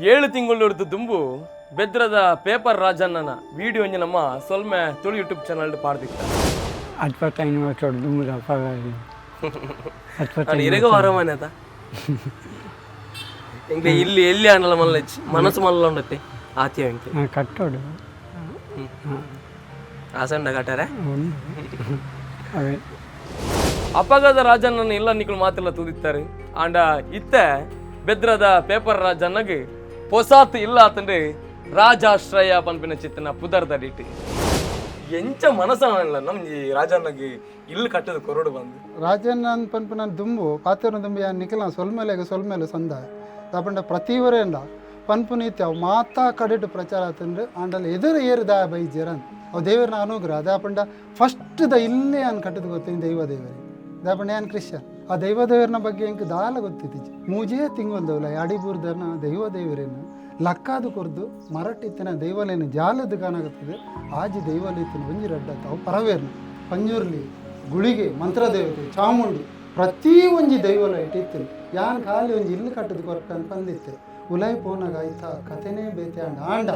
7 ತಿಂಗಳು ಹಿಡಿದು ದುಂಬು ಬೆದ್ರದ ಪೇಪರ್ ರಾಜಣ್ಣನ ವಿಡಿಯೋ ಒಂಜಿ ನಮ್ಮ ಸೊಲ್ಮೆ ತುಳು ಯೂಟ್ಯೂಬ್ ಚಾನಲ್ ಪಾಡ್ದಿತ್ತ 25 ವರ್ಷ ದುಂಬುದ ಇರಗ ವಾರಮಾನೇತ ಇಂಗೆ ಇಲ್ಲಿ ಎಲ್ಲಿ ಆನಲ ಮಲ್ಲಚ್ಚಿ ಮನಸ್ಸು ಮಲ್ಲ ಉಂಡತೆ ಆತ್ಯ ಇಂಗೆ ಕಟ್ಟೋಡು ಆಸಂಡ ಕಟ್ಟಾರೆ ಅವೇ ಅಪಗದ ರಾಜಣ್ಣನ ಇಲ್ಲ ನಿಕ್ಕಳು ಮಾತೆಲ್ಲ ತೂದಿತ್ತಾರೆ ಆಂಡ ಇತ್ತ ಬೆದ್ರದ ಪೇಪರ್ ರಾಜಣ್ಣಗೆ ಪೊಸಾತ್ ಇಲ್ಲ ಆತಂದ್ರೆ ರಾಜಾಶ್ರಯ ಪನ್ಪಿನ ಚಿತ್ತನ ಪುದರ್ದ ಡಿಟಿ ಎಂಚ ಮನಸ್ಸಲ್ಲ ನಮ್ ಈ ರಾಜಣ್ಣಗೆ ಇಲ್ಲಿ ಕಟ್ಟದ ಕೊರಡು ಬಂದು ರಾಜಣ್ಣ ಪನ್ಪಿನ ದುಂಬು ಪಾತ್ರ ದುಂಬು ಯಾ ನಿಖಿಲ ಸೊಲ್ಮೇಲೆ ಸಂದ ದಾಪಂಡ ಪ್ರತಿವರೇಂದ ಪನ್ಪುನೀತ್ಯ ಅವು ಮಾತಾ ಕಡೆಟ್ಟು ಪ್ರಚಾರ ಆತಂದ್ರೆ ಆಂಡಲ್ಲಿ ಎದುರು ಏರು ದಾ ಬೈಜರನ್ ಅವು ದೇವರನ್ನ ಅನುಗ್ರಹ ದಾಪಂಡ ಫಸ್ಟ್ ಇಲ್ಲೇ ಅನ್ ಕಟ್ಟದ ಗೊತ್ತಿನ ದೈವ ದೇವರಿ ದಾಪಂಡ ಏನ್ ಕ್ರಿಶ್ಚಿಯನ್ ಆ ದೈವ ದೇವರನ ಬಗ್ಗೆ ಇಂಕ ದಾಲ ಗೊತ್ತಿದ್ದೀಜಿ ಮೂಜೇ ತಿಂಗೊಲ್ದವಲ್ಲ ಅಡಿಬೂರ್ದನ ದೈವ ದೇವರೇನು ಲಕ್ಕಾದು ಕೊರ್ದು ಮರಟ್ಟಿತ್ತಿನ ದೈವಲೇನು ಜಾಲದ ಕಾಣಾಗುತ್ತದೆ ಆಜಿ ದೈವಲಿತ್ತಿನ ಒಂಜಿ ರಡ್ಡತ್ತ ಅವು ಪರವೇರ್ನ ಪಂಜುರ್ಲಿ ಗುಳಿಗೆ ಮಂತ್ರದೇವತೆ ಚಾಮುಂಡಿ ಪ್ರತಿ ಒಂಜಿ ದೈವಲ ಇಟ್ಟಿತ್ತು ಯಾನ್ ಖಾಲಿ ಒಂಜಿ ಇಲ್ಲಿ ಕಟ್ಟದ ಕೊರಕಂತ ಬಂದಿತ್ತೆ ಉಲೈ ಪೋನಾಗ ಆಯ್ತಾ ಕಥೆನೇ ಬೇತೆ ಆಂಡ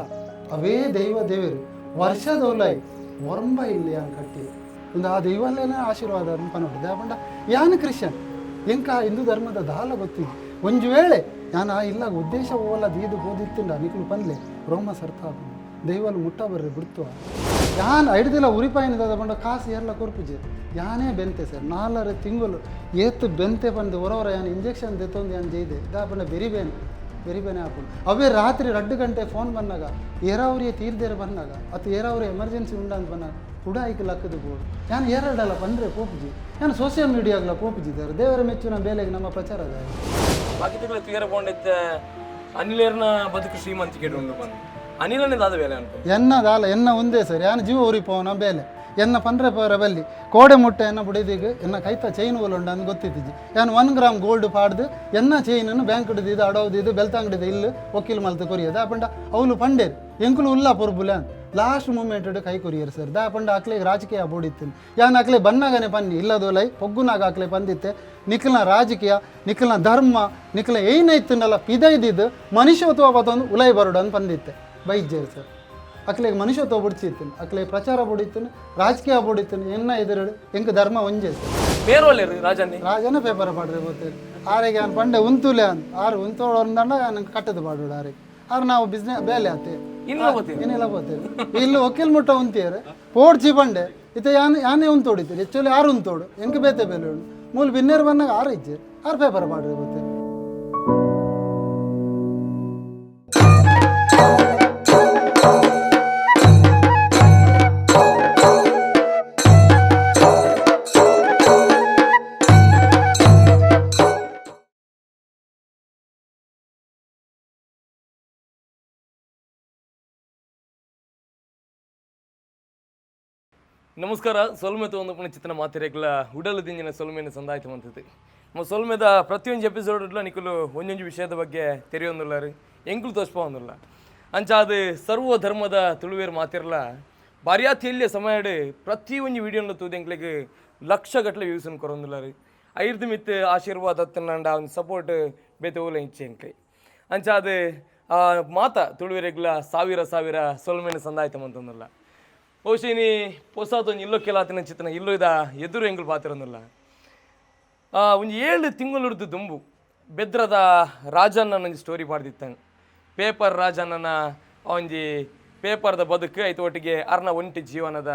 ಅವೇ ದೈವ ದೇವರು ವರ್ಷದ ಉಲೈ ವರ್ಂಬ ಇಲ್ಲಿ ಯಾನ್ ಕಟ್ಟಿ ಒಂದು ಆ ದೈವಲ್ಲೇನೇ ಆಶೀರ್ವಾದ ಪನೋಡು ದಾಪಂಡ ಯಾನ್ ಕ್ರಿಶ್ಚಿಯನ್ ಎಂಕ ಹಿಂದೂ ಧರ್ಮದ ದಾಲ ಗೊತ್ತಿದ್ದು ಒಂಜು ವೇಳೆ ಯಾನ ಇಲ್ಲ ಉದ್ದೇಶ ಓಲ ದೀದು ಬೋದಿತ್ತಿಂಡ ನಿಕ್ಲು ಪನ್ಲೆ ರೋಮ ಸರ್ತಾಪ ದೈವಲು ಮುಟ್ಟ ಬರ್ರಿ ಬಿಡ್ತು ಯಾನ್ ಐಡ್ದಿಲ್ಲ ಉರಿಪಾಯಿನ ಬಂಡ ಕಾಸು ಎಲ್ಲ ಕೊರ್ಪುಜೆ ಯಾನೇ ಬೆಂತೆ ಸರ್ 4 ತಿಂಗಳು ಏತು ಬೆಂತೆ ಬಂದು ಹೊರವರ ಯಾನ್ ಇಂಜೆಕ್ಷನ್ ದೆತ್ತೊಂದು ಯಾನ್ ಜೈದೆ ದಾಪಂಡ ಬೆರಿಬೇನೆ ಹಾಕೊಂಡು ಅವೇ ರಾತ್ರಿ 2 ಗಂಟೆ ಫೋನ್ ಬಂದಾಗ ಏರಾವ್ರಿಗೆ ತೀರ್ದೇರು ಬಂದಾಗ ಅಥವಾ ಏರಾವ್ರಿ ಎಮರ್ಜೆನ್ಸಿ ಉಂಡ ಅಂತ ಬಂದಾಗ ಉಡಾಯಿಕೆ ಲಕ್ಕದ ಬೋರ್ಡು ಯಾನು ಎರಡಲ್ಲ ಬಂದರೆ ಪೋಪುಜಿ ಯಾನು ಸೋಷಿಯಲ್ ಮೀಡಿಯಾಗಲ ಪೋಪುಜಿದ್ದಾರೆ ದೇವರ ಮೆಚ್ಚುನ ಬೇಲೆಗೆ ನಮ್ಮ ಪ್ರಚಾರದ ಬಾಕಿಗಳ ತೀರಕೊಂಡಿದ್ದ ಅನಿಲೇರ್ನ ಬದುಕು ಶ್ರೀಮಂತಿಕೆ ಉಂಡು ಬಂದು ಅನಿಲನೇ ದಾದ ಬೇಲೆ ಅಂತ ಎನ್ನದಾಲ ಎನ್ನ ಒಂದೇ ಸರ್ ಯಾನು ಜೀವ ಉರಿಪೋನ ಬೇಲೆ ಎನ್ನ ಪಂಡ್ರೆ ಪವರ ಬಲ್ಲಿ ಕೋಡೆ ಮುಟ್ಟೆ ಎನ್ನ ಬುಡಿದಿಗ ಎನ್ನ ಕೈತ ಚೈನ್ ಉಂಡು ಅಂತ ಗೊತ್ತಿದ್ದಿಜಿ ಯಾನು 1 ಗ್ರಾಮ್ ಗೋಲ್ಡ್ ಪಾಡ್ದು ಎನ್ನ ಚೈನನ್ನು ಬ್ಯಾಂಕ್ ಹಿಡಿದಿದ್ದು ಅಡೋದಿದ್ದು ಬೆಲ್ತಂಗಡಿದ ಇಲ್ಲಿ ವಕೀಲ್ ಮಲ್ತು ಕೊರಿಯದ ಪಂಡ ಅವಳು ಪಂಡೇರು ಎಂಕುಲು ಉಲ್ಲ ಪೊರ್ಬುಲ ಲಾಸ್ಟ್ ಮೂಮೆಂಟ್ ಕೈ ಕೊರಿಯರು ಸರ್ ದಾಪಂಡ ಅಕ್ಲೆಗೆ ರಾಜಕೀಯ ಬೋಡಿತ್ತು ಯಾನು ಅಕ್ಲೆ ಬನ್ನಾಗನೆ ಪನ್ನಿ ಇಲ್ಲದೋಲೈ ಪೊಗ್ಗುನಾಗ ಅಕ್ಲೆ ಬಂದಿತ್ತೆ ನಿಖಲ್ನ ರಾಜಕೀಯ ನಿಖಲ್ನ ಧರ್ಮ ನಿಖಲ ಏನೈತನಲ್ಲ ಪಿದೈದಿದ್ದು ಮನುಷ್ಯತ್ವ ಬತ್ತೊಂದು ಉಲೈ ಬರೋಡು ಅಂತ ಬಂದಿತ್ತೆ ಬೈಜೇರು ಸರ್ ಅಕ್ಲೆಗೆ ಮನುಷ್ಯತ್ವ ಬುಡ್ಸಿತ್ತು ಅಕ್ಲೆ ಪ್ರಚಾರ ಬುಡಿತ್ತು ರಾಜಕೀಯ ಬುಡಿತ್ತು ಎನ್ನ ಎದುರು ಎಂಕ ಧರ್ಮ ಒಂಜೆ ಸರ್ ಬೇರೋಲೇರು ರಾಜನ ಪೇಪರ್ ಪಾಡ್ರೆ ಗೊತ್ತೇಳಿ ಆರೆಗೆ ನಾನು ಪಂಡೆ ಉಂತುಲೆ ಅಂತ ಆರು ಉಂತೋಳು ಒಂದಂಡ ನನಗೆ ಕಟ್ಟದು ಪಾಡೋಡು ಆರೆಗೆ ಆರು ನಾವು ಬಿಸ್ನೆಸ್ ಬೇಲೆ ಆತೆ ಏನಿಲ್ಲ ಬೋತೇವೆ ಇಲ್ಲಿ ಒಕ್ಕಲ್ ಮುಟ್ಟ ಉಂತಿಯರು ಪೋಡ್ಚಿ ಬಂಡೆ ಇತ್ತೆ ಯಾನೇ ಉಂತೋಡಿತೀರಿ ಆ್ಯಕ್ಚುಲಿ ಆರು ಉಂತೋಡು ಎಂಕ ಬೇತೆ ಬೇಲೆ ಉಂಡು ಮೂಲ ಬಿನ್ನೇರು ಬಂದಾಗ 6 ಇಜ್ಜೆ 6 ಪೇಪರ್ ಪಾಡ್ರೆ ಗೊತ್ತೇವೆ ನಮಸ್ಕಾರ ಸೊಲ್ಮೆ ಒಂದು ಚಿತ್ರನ ಮಾತಿರೇಗ್ಲ ಉಡಲು ದಿಂಜಿನ ಸೊಲ್ಮೆನ ಸಂದಾಯ್ತು ಅಂತದ್ದು ನಮ್ಮ ಸೊಲ್ಮೆದ ಪ್ರತಿಯೊಂದು ಎಪಿಸೋಡ್ಲ ನಿಕ್ಕಲು ಒಂದೊಂದು ವಿಷಯದ ಬಗ್ಗೆ ತೆರೆಯೊಂದಿಲ್ಲ ರೀ ಎಂಕ್ಲು ತೋರಿಸ್ಬೋದಿಲ್ಲ ಅಂಚಾದ ಸರ್ವ ಧರ್ಮದ ತುಳುವೇರು ಮಾತಿರಲ್ಲ ಬಾರಿಯಾತಿಯಲ್ಲಿಯ ಸಮಯ ಪ್ರತಿಯೊಂದು ವಿಡಿಯೋನ ತೂದೆಂಕ್ಲಿಗೆ ಲಕ್ಷಗಟ್ಟಲೆ ವ್ಯೂಸನ್ನು ಕೊರೊಂದಿಲ್ಲ ರೀ ಐರ್ದು ಮಿತ್ ಆಶೀರ್ವಾದ ತನ್ನಂಡ ಒಂದು ಸಪೋರ್ಟ್ ಬೇತೆ ಓಲೆ ಇಚ್ಛೆ ಎಂಕ್ಲೆ ಅಂಚಾದ ಮಾತ ತುಳುವೇರೆಗ್ಲ ಸಾವಿರ ಸೊಲ್ಮೆನ ಸಂದಾಯ್ತು ಅಂತಂದಿಲ್ಲ ಬಹುಶಃ ಹೊಸದೊಂದು ಇಲ್ಲೋ ಕೆಲತಿನ ಚಿತ್ರನ ಇಲ್ಲೋ ಇದ ಎದುರು ಎಂಗ್ಳು ಪಾತಿರೋದಿಲ್ಲ ಒಂದು 7 ತಿಂಗಳು ಹಿಡಿದು ದುಂಬು ಬೆದ್ರದ ರಾಜಣ್ಣನ ಸ್ಟೋರಿ ಪಾಡ್ದಿತ್ತಾನೆ ಪೇಪರ್ ರಾಜಣ್ಣನ ಒಂಜಿ ಪೇಪರ್ದ ಬದುಕು ಐತು ಒಟ್ಟಿಗೆ ಅರ್ನ ಒಂಟಿ ಜೀವನದ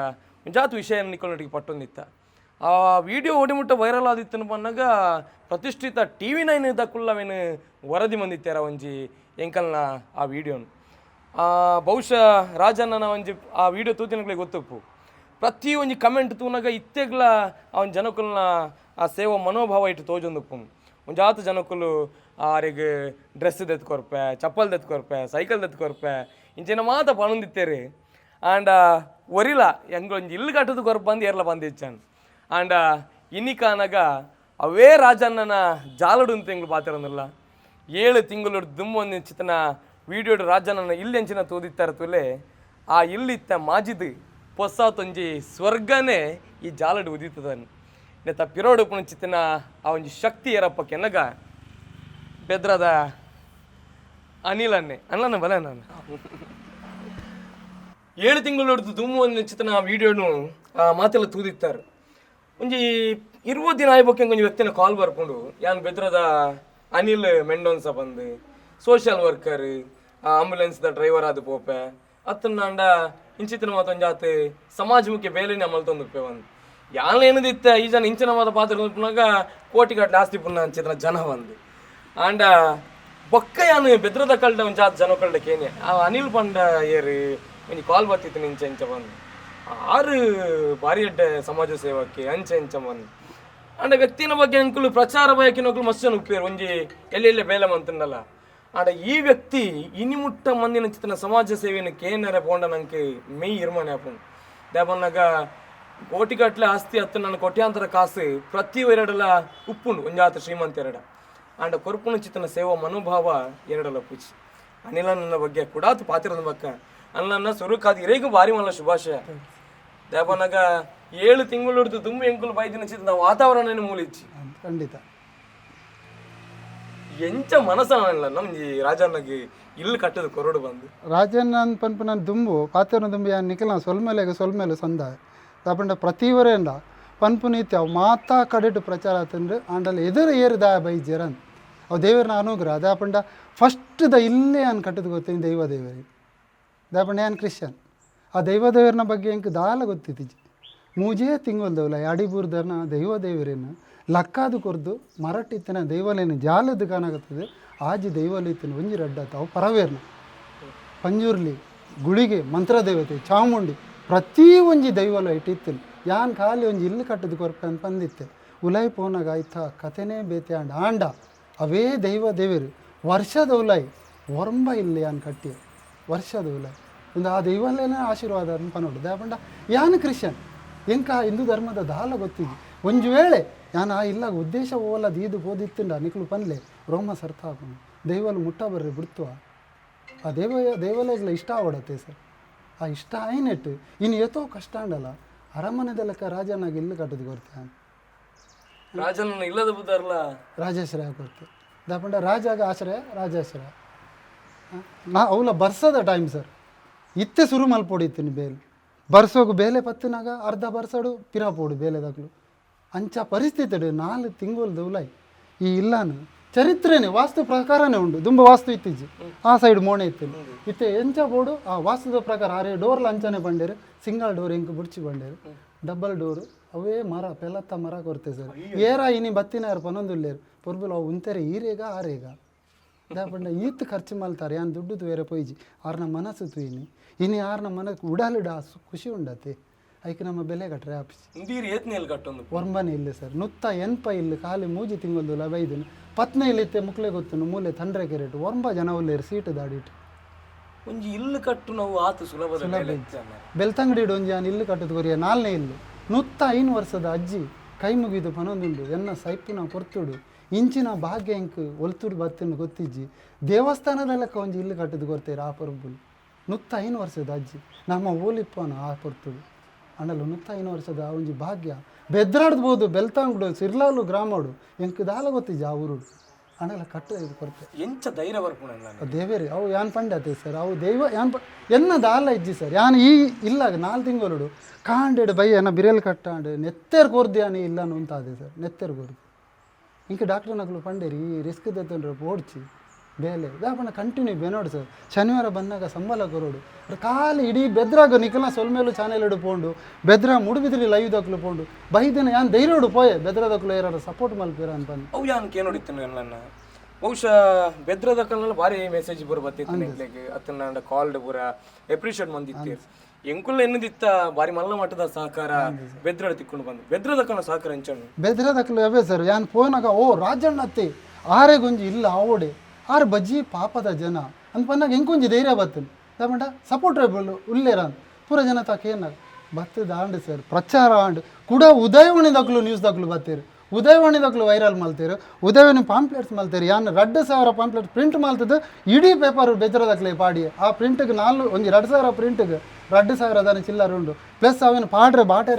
ಜಾತು ವಿಷಯ ನಿಕ್ಕೊಂಡೊಟ್ಟಿಗೆ ಪಟ್ಟೊಂದಿತ್ತ ಆ ವಿಡಿಯೋ ಒಡಿಮುಟ್ಟ ವೈರಲ್ ಆದಿತ್ತನು ಬಂದಾಗ ಪ್ರತಿಷ್ಠಿತ TV9 ದಕ್ಕುಲ್ಲವೇನು ವರದಿ ಬಂದಿತ್ತಾರ ಒಂಜಿ ಎಂಕಲ್ನ ಆ ವಿಡಿಯೋನು ಬಹುಶಃ ರಾಜಣ್ಣನ ಒಂಜಿ ಆ ವಿಡಿಯೋ ತೂತಿನಗಳಿಗೆ ಗೊತ್ತಪ್ಪು ಪ್ರತಿ ಒಂಜಿ ಕಮೆಂಟ್ ತೂನಾಗ ಇತ್ತೆಗ್ಲ ಅವನ ಜನಕುಲ್ನ ಆ ಸೇವಾ ಮನೋಭಾವ ಇಟ್ಟು ತೋಜೊಂದಪ್ಪು ಒಂಜಾತು ಜನಕುಲು ಆರಿಗೆ ಡ್ರೆಸ್ ದೆತ್ಕೊರ್ಪೆ ಚಪ್ಪಲ್ ದೆತ್ಕೊರ್ಪೆ ಸೈಕಲ್ ದೆತ್ಕೊರ್ಪೆ ಇಂಚಿನ ಮಾತ ಪಣೊಂದಿತ್ತೇರಿ ಆಂಡ ಒರಿಲ ಎಂಗೊಂಜಿ ಇಲ್ಲಿ ಕಟ್ಟದ ಕೊರ್ಪ ಬಂದು ಏರ್ಲ ಬಂದಿಚ್ಚಾನ್ ಆಂಡ ಇನ್ನಿಕಾನಾಗ ಅವೇ ರಾಜಣ್ಣನ ಜಾಲಡು ಅಂತ ಎಂಗ್ಳು ಪಾತಿರೋದಿಲ್ಲ 7 ತಿಂಗಳು ದುಮ್ಮೊಂದು ಚಿತ್ರನ ವಿಡಿಯೋ ರಾಜನನ್ನ ಇಲ್ಲಿ ಅಂಚಿನ ತೋದಿತ್ತಾರತುಲೆ ಆ ಇಲ್ಲಿತ್ತ ಮಾಜಿದ್ ಪೊಸಾತೊಂಜಿ ಸ್ವರ್ಗನೇ ಈ ಜಾಲಡು ಉದಿತದನ್ ನೆತ್ತ ಪಿರೋಡು ಪುಣಚಿತ್ತಿನ ಆ ಒಂಜಿ ಶಕ್ತಿ ಏರಪ್ಪ ಕೆನಗ ಬೆದ್ರದ ಅನಿಲ್ ಅಣ್ಣನ ಬಲ ನಾನು 7 ತಿಂಗಳು ಹಿಡಿದು ದುಮ್ಮು ಒಂದು ಚಿತ್ರ ವಿಡಿಯೋನು ಮಾತೆಲ್ಲ ತೂದಿತ್ತಾರೆ ಒಂಜಿ 20 ದಿನ ಆಯ್ಬೇಕು ಒಂಜಿ ವ್ಯಕ್ತಿನ ಕಾಲ್ ಬರ್ಕೊಂಡು ಯಾನ್ ಬೆದ್ರದ ಅನಿಲ್ ಮೆಂಡೋನ್ಸ ಬಂದು ಸೋಷಿಯಲ್ ವರ್ಕರ್ ಆಂಬುಲೆನ್ಸ್ದ ಡ್ರೈವರ್ ಆದ ಪೋಪೆ ಅತ್ತನ್ನ ಅಂಡ ಇಂಚಿತ್ತಿನ ಮಾತೊಂಜಾತ್ ಸಮಾಜಮುಖಿ ಬೇಲೆನೆ ಅಮಲ್ತೊಂದುಪ್ಪೆ ಒಂದು ಯಾನ್ ಏನದಿತ್ತ ಈ ಜನ ಇಂಚಿನ ಮಾತ ಪಾತ್ರ ಪುನಗ ಕೋಟಿ ಗಟ್ಟಲೆ ಆಸ್ತಿ ಪುಣ್ಣ ಅಂಚಿತ್ರ ಜನ ಬಂದು ಆಂಡ ಬೊಕ್ಕ ಯಾನು ಬೆದ್ರದ ಕಳ್ದ ಒಂಜಾತ್ ಜನ ಕಳ್ದ ಕೇನೆ ಅನಿಲ್ ಪಂಡ ಏರು ಒಂಜಿ ಕಾಲ್ ಬರ್ತಿತ್ತು ಇಂಚ ಇಂಚ ಬಂದು 6 ಭಾರಿ ಅಡ್ಡ ಸಮಾಜ ಸೇವಕ್ಕೆ ಅಂಚ ಇಂಚ ಬಂದು ಅಂಡ ವ್ಯಕ್ತಿನ ಬಗ್ಗೆ ಅಂಕುಲು ಪ್ರಚಾರ ಬಯಕಿನೋಕ್ಲು ಮಸ್ತ್ ಜನ ಉಪ್ಪೇರು ಒಂಜಿ ಎಲ್ಲೆಲ್ಲೇ ಬೇಲೆ ಮಂತಂಡಲ್ಲ ಆಡ ಈ ವ್ಯಕ್ತಿ ಇನಿಮುಟ್ಟ ಮಂದಿನ ಚಿತ್ರ ಸಮಾಜ ಸೇವೆಯನ್ನು ಕೇನರ ಪೋಂಡ ನಂಗೆ ಮೇಯ್ ಇರ್ಮನೆ ಹಾಪುಂಡು ದೇವನ್ನಾಗ ಕೋಟಿ ಗಟ್ಟಲೆ ಆಸ್ತಿ ಹತ್ತು ನನ್ನ ಕೋಟ್ಯಾಂತರ ಕಾಸು ಪ್ರತಿ ಎರಡಲ ಉಪ್ಪುಂಡು ಒಂಜಾತ ಶ್ರೀಮಂತ ಎರಡ ಆಂಡ ಕೊರ್ಪುಣ ಚಿತ್ತನ ಸೇವಾ ಮನೋಭಾವ ಎರಡಲ ಪೂಜಿ ಅನಿಲನ ಬಗ್ಗೆ ಕೂಡ ಪಾತಿರದ ಬಕ್ಕ ಅಲ್ಲನ್ನ ಸುರುಕಾದ ಇರೇಗೂ ಭಾರಿ ಮಲ್ಲ ಶುಭಾಶಯ ದೇವನಾಗ 7 ತಿಂಗಳು ಹಿಡಿದು ದುಮ್ಮಿ ಎಂಕುಲು ಬೈದಿನ ಚಿತ್ರ ವಾತಾವರಣ ಮೂಲಿಚ್ಚಿ ಖಂಡಿತ ಎಂಚ ಮನಸ್ಸಲ್ಲ ನಮ್ಗೆ ರಾಜಣ್ಣಗೆ ಇಲ್ಲಿ ಕಟ್ಟದ ಕೊರಡು ಬಂದು ರಾಜಣ್ಣ ಪನ್ಪು ನಾನು ದುಂಬು ಪಾತೆರ ದುಂಬು ಯಾನ್ ನಿಖಿಲ ಸೊಲ್ಮೇಲೆ ಸಂದ ದಾಪಂಡ ಪ್ರತಿವರೇಂಡ ಪನ್ಪು ನೀತಿ ಅವು ಮಾತಾ ಕಡೆಟು ಪ್ರಚಾರ ತಂದ್ರೆ ಆಂಡಲ್ಲಿ ಎದುರು ಏರಿದ ಬೈ ಜರನ್ ಅವು ದೇವರನ್ನ ಅನುಗ್ರಹ ದಾಪಂಡ ಫಸ್ಟ್ ಇಲ್ಲೇ ಅನ್ ಕಟ್ಟದ ಗೊತ್ತೇನು ದೈವ ದೇವರಿಗೆ ದಾಪಂಡ ಯಾನ್ ಕ್ರಿಶ್ಚಿಯನ್ ಆ ದೈವ ದೇವರನ ಬಗ್ಗೆ ಎಂಕ್ ದಾಲ ಗೊತ್ತಿತ್ತೀಜಿ ಮೂಜೇ ತಿಂಗಲ್ದವಲ್ಲ ಅಡಿಬೂರ್ದನ ದೈವ ದೇವರೇನು ಲಕ್ಕಾದು ಕೊರ್ದು ಮರಟ್ಟಿತ್ತನ ದೈವಲೇನು ಜಾಲದ ಕಾಣಾಗುತ್ತದೆ ಆಜಿ ದೈವಲಿತ್ತಿನ ಒಂಜಿ ರಡ್ಡಾತ ಅವು ಪರವೇರ್ನ ಪಂಜುರ್ಲಿ ಗುಳಿಗೆ ಮಂತ್ರ ದೇವತೆ ಚಾಮುಂಡಿ ಪ್ರತಿ ಒಂಜಿ ದೈವಲ ಇಟ್ಟಿತ್ತಿನ ಯಾನ್ ಖಾಲಿ ಒಂಜಿ ಇಲ್ಲಿ ಕಟ್ಟದ ಕೊರಪೆ ಅಂತ ಬಂದಿತ್ತೆ ಉಲೈ ಪೋನಾಗ ಆಯ್ತ ಕಥೆನೇ ಬೇತೆ ಆಂಡ ಅವೇ ದೈವ ದೇವರು ವರ್ಷದ ಉಲೈ ಒರಂಬ ಇಲ್ಲಿ ಯಾನ್ ಕಟ್ಟಿ ವರ್ಷದ ಉಲೈ ಒಂದು ಆ ದೈವಲೇನೇ ಆಶೀರ್ವಾದ ಪನೋಡು ದಾಪಂಡ ಯಾನ್ ಕ್ರಿಶ್ಚಿಯನ್ ಎಂಕ ಹಿಂದೂ ಧರ್ಮದ ದಾಲ ಗೊತ್ತಿದ್ದಿ ಒಂಜು ವೇಳೆ ಯಾನು ಇಲ್ಲ ಉದ್ದೇಶ ಓಲದು ಇದು ಓದಿತ್ತುಂಡ ನಿಕ್ಲು ಪನ್ಲೆ ರೋಮ ಸರ್ತ ಹಾಕೊಂಡು ದೈವಲು ಮುಟ್ಟ ಬರ್ರಿ ಬಿಡ್ತುವ ಆ ದೇವಾಲಯಗಳ ಇಷ್ಟ ಆವಡತ್ತೆ ಸರ್ ಆ ಇಷ್ಟ ಆಯ್ನೆಟ್ಟು ಇನ್ನು ಎತ್ತೋ ಕಷ್ಟ ಅಂಡಲ್ಲ ಅರಮನೆದ ಲೆಕ್ಕ ರಾಜನಾಗಿ ಇಲ್ಲಿ ಕಟ್ಟದು ಕೊಡ್ತೆ ರಾಜನ ಇಲ್ಲದ ಬುದ್ಧಾರಲ್ಲ ರಾಜಾಶ್ರಯ ಕೊಡ್ತೆ ದಾಪಂಡ ರಾಜಾಗ ಆಶ್ರಯ ರಾಜಾಶ್ರಯ ನಾ ಅವಲ ಬರ್ಸದ ಟೈಮ್ ಸರ್ ಇತ್ತೆ ಶುರು ಮಲ್ಪೊಡಿತೀನಿ ಬೇಲೆ ಬರ್ಸೋಗು ಬೇಲೆ ಪತ್ತಿನಾಗ ಅರ್ಧ ಬರ್ಸಡು ಪಿರಾಪೋಡು ಬೇಲೆದಾಗ್ಲು ಅಂಚ ಪರಿಸ್ಥಿತಿ 4 ತಿಂಗಳು ದೌಲಾಯ್ ಈ ಇಲ್ಲಾನು ಚರಿತ್ರೆನೇ ವಾಸ್ತು ಪ್ರಕಾರನೇ ಉಂಡು ದುಂಬ ವಾಸ್ತು ಇತ್ತೀಜಿ ಆ ಸೈಡ್ ಮೋಣೆ ಇತ್ತು ಇತ್ತೆ ಎಂಚ ಬೋಡು ಆ ವಾಸ್ತುದ ಪ್ರಕಾರ ಆರೇ ಡೋರ್ಲ ಅಂಚನೆ ಬಂಡೇರು ಸಿಂಗಲ್ ಡೋರ್ ಎಂಕ್ ಬುಡ್ಚಿ ಬಂಡೇರು ಡಬಲ್ ಡೋರು ಅವೇ ಮರ ಪೆಲತ್ತ ಮರ ಕೊಡ್ತೆ ಸರ್ ಏರ ಇನಿ ಬತ್ತಿನ ಯಾರು ಪನೊಂದುಲ್ಲೇರು ಪೊರ್ಬುಲ್ ಅವು ಉಂತೆರೆ ಈರೇಗ ಆರೇಗ ದಾಪಂಡ ಈತ್ ಖರ್ಚು ಮಲ್ತಾರೆ ಯಾನ್ ದುಡ್ಡು ಬೇರೆ ಪೊಯ್ಜಿ ಆರ್ನ ಮನಸ್ಸು ತುಯಿನಿ ಇನಿ ಆರ್ನ ಮನಸ್ಸು ಉಡಾಲಿಡ ಖುಷಿ ಉಂಡತೆ ಐಕೆ ನಮ್ಮ ಬೆಲೆ ಕಟ್ರೆ ಆಫೀಸ್ ಒರ್ಂಬನೆ ಇಲ್ಲ ಸರ್ ನುತ್ತ ಎನ್ಪ ಇಲ್ಲ ಖಾಲಿ ಮೂಜಿ ತಿಂಗಳು ಬೈದಿನ ಪತ್ನ ಇಲ್ಲಿತ್ತೆ ಮುಕ್ಲೆ ಗೊತ್ತು ಮೂಲೆ ತಂಡ್ರೆ ಕೆರೆಟ್ ಒರ್ಂಬ ಜನ ಒಲ್ಲೇರು ಸೀಟ್ ದಾಡಿಟ್ಟು ಒಂಜಿ ಇಲ್ಲು ಕಟ್ಟು ನಾವು ಆತು ಸುಲಭ ಬೆಳ್ತಂಗಡಿ ಒಂಜಿ ಯಾನ್ ಇಲ್ಲು ಕಟ್ಟದು ಕೊರಿಯ 4ನೇ ಇಲ್ಲು ನುತ್ತ 5 ವರ್ಷದ ಅಜ್ಜಿ ಕೈ ಮುಗಿದು ಪನೊಂದುಂಡು ಎನ್ನ ಸೈಪಿನ ಕೊರ್ತುಡು ಇಂಚಿನ ಭಾಗ್ಯ ಎಂಕ್ ಒಲ್ತುಡು ಬತ್ತಿನ ಗೊತ್ತಿಜ್ಜಿ ದೇವಸ್ಥಾನದ ಲೆಕ್ಕ ಒಂಜಿ ಇಲ್ಲು ಕಟ್ಟದು ಕೊರ್ತೇರು ಆ ಪೊರ್ಬುಲ್ ನುತ್ತ 5 ವರ್ಷದ ಅಜ್ಜಿ ನಮ್ಮ ಓಲಿಪ್ಪನ ಆ ಕೊರ್ತುಡು ಅಂಡಲು ನುತ್ತ 5 ವರ್ಷದ ಒಂಜಿ ಭಾಗ್ಯ ಬೆದ್ರಾಡ್ಬೋದು ಬೆಳ್ತಂಗಡು ಸಿರ್ಲಾಲು ಗ್ರಾಮಡು ಎಂಕ್ ದಾಲ ಗೊತ್ತಿಜ್ಜಿ ಆ ಊರುಡು ಅಂಡಲ ಕಟ್ಟು ಇದು ಕೊರತೆ ಎಂಚ ಧೈರ್ಯ ಬರ್ಪುಣ ದೇವೇರಿ ಅವು ಯಾನ್ ಪಂಡತೆ ಸರ್ ಅವು ದೈವ ಯಾನ್ ಎನ್ನ ದಾಲ ಇಜ್ಜಿ ಸರ್ ಯಾನ್ ಈ ಇಲ್ಲ 4 ತಿಂಗಳು ಕಾಂಡೆಡು ಬೈ ಎನ್ನ ಬಿರೇಲ್ ಕಟ್ಟಾಂಡು ನೆತ್ತೇರು ಕೊರ್ದು ಯಾನಿ ಇಲ್ಲನು ಅಂತಾದೆ ಸರ್ ನೆತ್ತೇರು ಕೊರ್ದು ಇಂಕ ಡಾಕ್ಟರ್ ನಕಲು ಪಂಡೇರಿ ಈ ರಿಸ್ಕ್ ದತ್ತಂಡ್ರೆ ಓಡ್ಚಿ ಬೇಲೆ ದಾಪಣ ಕಂಟಿನ್ಯೂ ಬೆನೋಡು ಸರ್ ಶನಿವಾರ ಬಂದಾಗ ಸಂಬಳ ಕೊರೋಡು ಖಾಲಿ ಇಡೀ ಬೆದ್ರಾಗ ನಿಖಲ ಸೊಲ್ಮೇಲು ಚಾನೆಲ್ ಹಿಡು ಪೋಂಡು ಬೆದ್ರ ಮುಡುಬಿದ್ರಿ ಲೈವ್ ದಕ್ಲು ಪೋಂಡು ಬೈದಿನ ಯಾನ್ ಧೈರ್ಯೋಡು ಪೋಯೆ ಬೆದ್ರದಕ್ಲು ಯಾರು ಸಪೋರ್ಟ್ ಮಲ್ಪೇರ ಅಂತ ಬಂದು ಅವು ಯಾನ್ ಕೇನೋಡಿತ್ತು ನನ್ನ ಬಹುಶಃ ಬೆದ್ರದಕ್ಕಲ್ಲ ಭಾರಿ ಮೆಸೇಜ್ ಬರ ಬತ್ತಿತ್ತು ಅತ್ತನ ಕಾಲ್ಡ್ ಪೂರ ಎಪ್ರಿಷಿಯೇಟ್ ಮಂದಿತ್ತು ಎಂಕುಲ್ಲ ಎನ್ನದಿತ್ತ ಬಾರಿ ಮಲ್ಲ ಮಟ್ಟದ ಸಹಕಾರ ಬೆದ್ರಡ ತಿಕ್ಕೊಂಡು ಬಂದು ಬೆದ್ರದಕ್ಕನ ಸಹಕಾರ ಹೆಂಚಣ್ಣು ಬೆದ್ರದಕ್ಲು ಅವೇ ಸರ್ ಯಾನ್ ಫೋನಾಗ ಓ ರಾಜಣ್ಣ ಅತ್ತೆ ಆರೇ ಗುಂಜಿ ಇಲ್ಲ ಆವೋಡೆ ಆರು ಬಜ್ಜಿ ಪಾಪದ ಜನ ಅಂತ ಪನ್ನಾಗ ಹೆಂಕೊಂಜಿ ಧೈರ್ಯ ಬತ್ತನು ದಾಪಂಡ ಸಪೋರ್ಟೇಬಲ್ ಉಲ್ಲೇರ ಅಂತ ಪೂರ ಜನ ತಾಕೇನಾಗ ಬತ್ತದ ಆಂಡು ಸರ್ ಪ್ರಚಾರ ಆಂಡು ಕೂಡ ಉದಯವಾಣಿದಾಗ್ಲು ನ್ಯೂಸ್ದಾಗ್ಲು ಬತ್ತೀರು ಉದಯವಾಣಿದಾಗ್ಲು ವೈರಲ್ ಮಲ್ತೀರು ಉದಯವಾಣಿ ಪಾಂಪ್ಲೆಟ್ಸ್ ಮಲ್ತೀರು ಯಾನ್ 2,000 ಪಾಂಪ್ಲೆಟ್ ಪ್ರಿಂಟ್ ಮಲ್ತದ್ದು ಇಡೀ ಪೇಪರ್ ಬೆದ್ರದಕ್ಲೆ ಪಾಡಿ ಆ ಪ್ರಿಂಟ್ಗೆ 2,000 ಪ್ರಿಂಟ್ಗೆ 2,000 ದಾನಿ ಚಿಲ್ಲರ್ ಉಂಡು ಪ್ಲಸ್ ಅವೇನು ಪಾಡ್ರೆ ಬಾಟೆ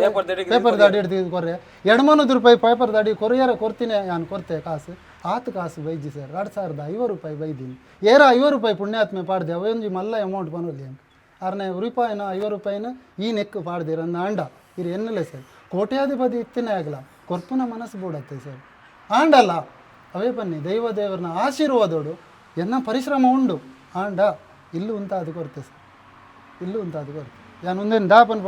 ಪೇಪರ್ ದಾಡಿ ಹಿಡ್ದು ಕೊರ್ರೆ 200 ರೂಪಾಯಿ ಪೇಪರ್ ದಾಡಿ ಕೊರಿಯರ ಕೊರ್ತೀನಿ ಯಾನ್ ಕೊರ್ತೆ ಕಾಸು ಆತು ಕಾಸು ಬೈಜಿ ಸರ್ 2,050 ರೂಪಾಯಿ ಬೈದೀನಿ ಏರ 50 ರೂಪಾಯಿ ಪುಣ್ಯಾತ್ಮೆ ಪಾಡ್ದೆ ಅವೊಂಜಿ ಮಲ್ಲ ಅಮೌಂಟ್ ಬನ್ನೋಲಿ ಅಂಕ 6 ರೂಪಾಯಿನ 50 ರೂಪಾಯಿನ ಈ ನೆಕ್ ಪಾಡ್ದಿರ ಅಂದ ಆಂಡ ಇದು ಎನ್ನಲೇ ಸರ್ ಕೋಟ್ಯಾಧಿಪತಿ ಇತ್ತಿನೇ ಆಗಲ್ಲ ಕೊರ್ಪುನ ಮನಸ್ಸು ಬೂಡತ್ತೆ ಸರ್ ಆಂಡಲ್ಲ ಅವೇ ಬನ್ನಿ ದೇವರನ್ನ ಆಶೀರ್ವಾದೋಡು ಎನ್ನ ಪರಿಶ್ರಮ ಉಂಡು ಆಂಡ ಇಲ್ಲು ಉಂತ ಅದು ಕೊರತೆ ಸರ್ ಇಲ್ಲು ಉಂತ ಅದು ಕೊರತೆ ಯಾನು ಒಂದೇನು ದಾಪನ್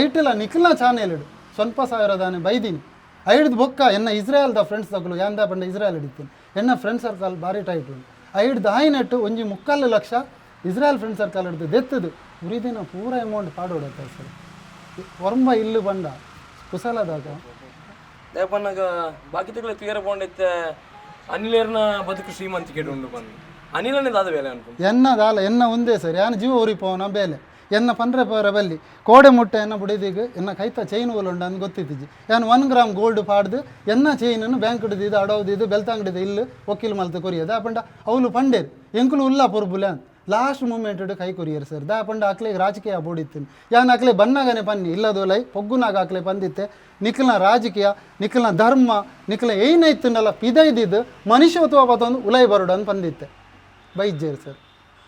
ಐಟಿಲ್ಲ ನಿಖಿಲ್ನ ಚಾನೆಲ್ಡು ಸ್ವಲ್ಪ ಸಾವಿರದಾನೆ ಬೈದೀನಿ ಐಡ್ದು ಬೊಕ್ಕ ಎನ್ನ ಇಸ್ರೇಲ್ದ ಫ್ರೆಂಡ್ಸ್ ತಗೊಳ್ಳು ಯಾನ್ ದಾಪಂಡ ಇಸ್ರೇಲ್ ಹಿಡಿತೀನಿ ಎನ್ನ ಫ್ರೆಂಡ್ ಸರ್ಕಲ್ ಭಾರಿ ಟೈಟ್ ಉಂಟು ಐಡ್ದು ಆಯ್ನೆಟ್ಟು ಒಂಜಿ 3 ಲಕ್ಷ ಇಸ್ರೇಲ್ ಫ್ರೆಂಡ್ ಸರ್ಕಲ್ ಹಿಡ್ದು ದೆತ್ತದು ಉರಿದಿನ ಪೂರ ಅಮೌಂಟ್ ಪಾಡೋಡತ್ತೆ ಸರ್ ಒರಂಬ ಇಲ್ಲು ಬಂಡ ಕುಶಲದಾಗ ದೇಪನ್ನಾಗ ಬಾಕಿ ತಿಂಗಳ ತೀರ ಪೋಂಡೈತೆ ಅನಿಲೇರ್ನ ಬದುಕು ಶ್ರೀಮಂತಿಕೆ ಉಂಡು ಬಂದು ಅನಿಲನೇ ದಾದ ಬೇಲೆ ಅನ್ಕೊಂಡು ಎನ್ನದಾಲ ಎನ್ನ ಒಂದೇ ಸರ್ ಯಾನು ಜೀವ ಉರಿಪೋನ ಬೇಲೆ ಎನ್ನ ಪಂಡ್ರೆ ಪವರ ಬಲ್ಲಿ ಕೋಡೆ ಮುಟ್ಟೆ ಎನ್ನ ಬುಡಿದೀಗ ಎನ್ನ ಕೈತ ಚೈನ್ ಉಂಡು ಅಂತ ಗೊತ್ತಿತ್ತಿಜಿ ಯಾನು 1 ಗ್ರಾಮ್ ಗೋಲ್ಡ್ ಪಾಡ್ದು ಎನ್ನ ಚೈನನ್ನು ಬ್ಯಾಂಕ್ ಹಿಡಿದಿದ್ದು ಅಡೋದಿದ್ದು ಬೆಲ್ತಂಗಡಿದು ಇಲ್ಲು ವಕೀಲ್ ಮಲ್ತ ಕೊರಿಯದ ದಾಪಂಡ ಅವಳು ಪಂಡೇರು ಎಂಕುಲು ಉಲ್ಲ ಪೊರ್ಬುಲೆ ಅಂತ ಲಾಸ್ಟ್ ಮೂಮೆಂಟ್ ಕೈ ಕೊರಿಯರು ಸರ್ ದಾಪಂಡ ಅಕ್ಲೆಗೆ ರಾಜಕೀಯ ಬೋಡಿತ್ತೀನಿ ಯಾನು ಅಕ್ಲೆ ಬನ್ನಗನೆ ಪನ್ನಿ ಇಲ್ಲದೋಲೈ ಪೊಗ್ಗುನಾಗ ಅಕ್ಲೆ ಬಂದಿತ್ತೆ ನಿಖಲ್ನ ರಾಜಕೀಯ ನಿಖಲ್ನ ಧರ್ಮ ನಿಖಲ ಏನೈತನಲ್ಲ ಪಿದೈದಿದ್ದು ಮನುಷ್ಯತ್ವ ಬತ್ತೊಂದು ಉಲೈ ಬರೋಡು ಅಂತ ಬಂದಿತ್ತೆ ಬೈಜ್ಜೇರು ಸರ್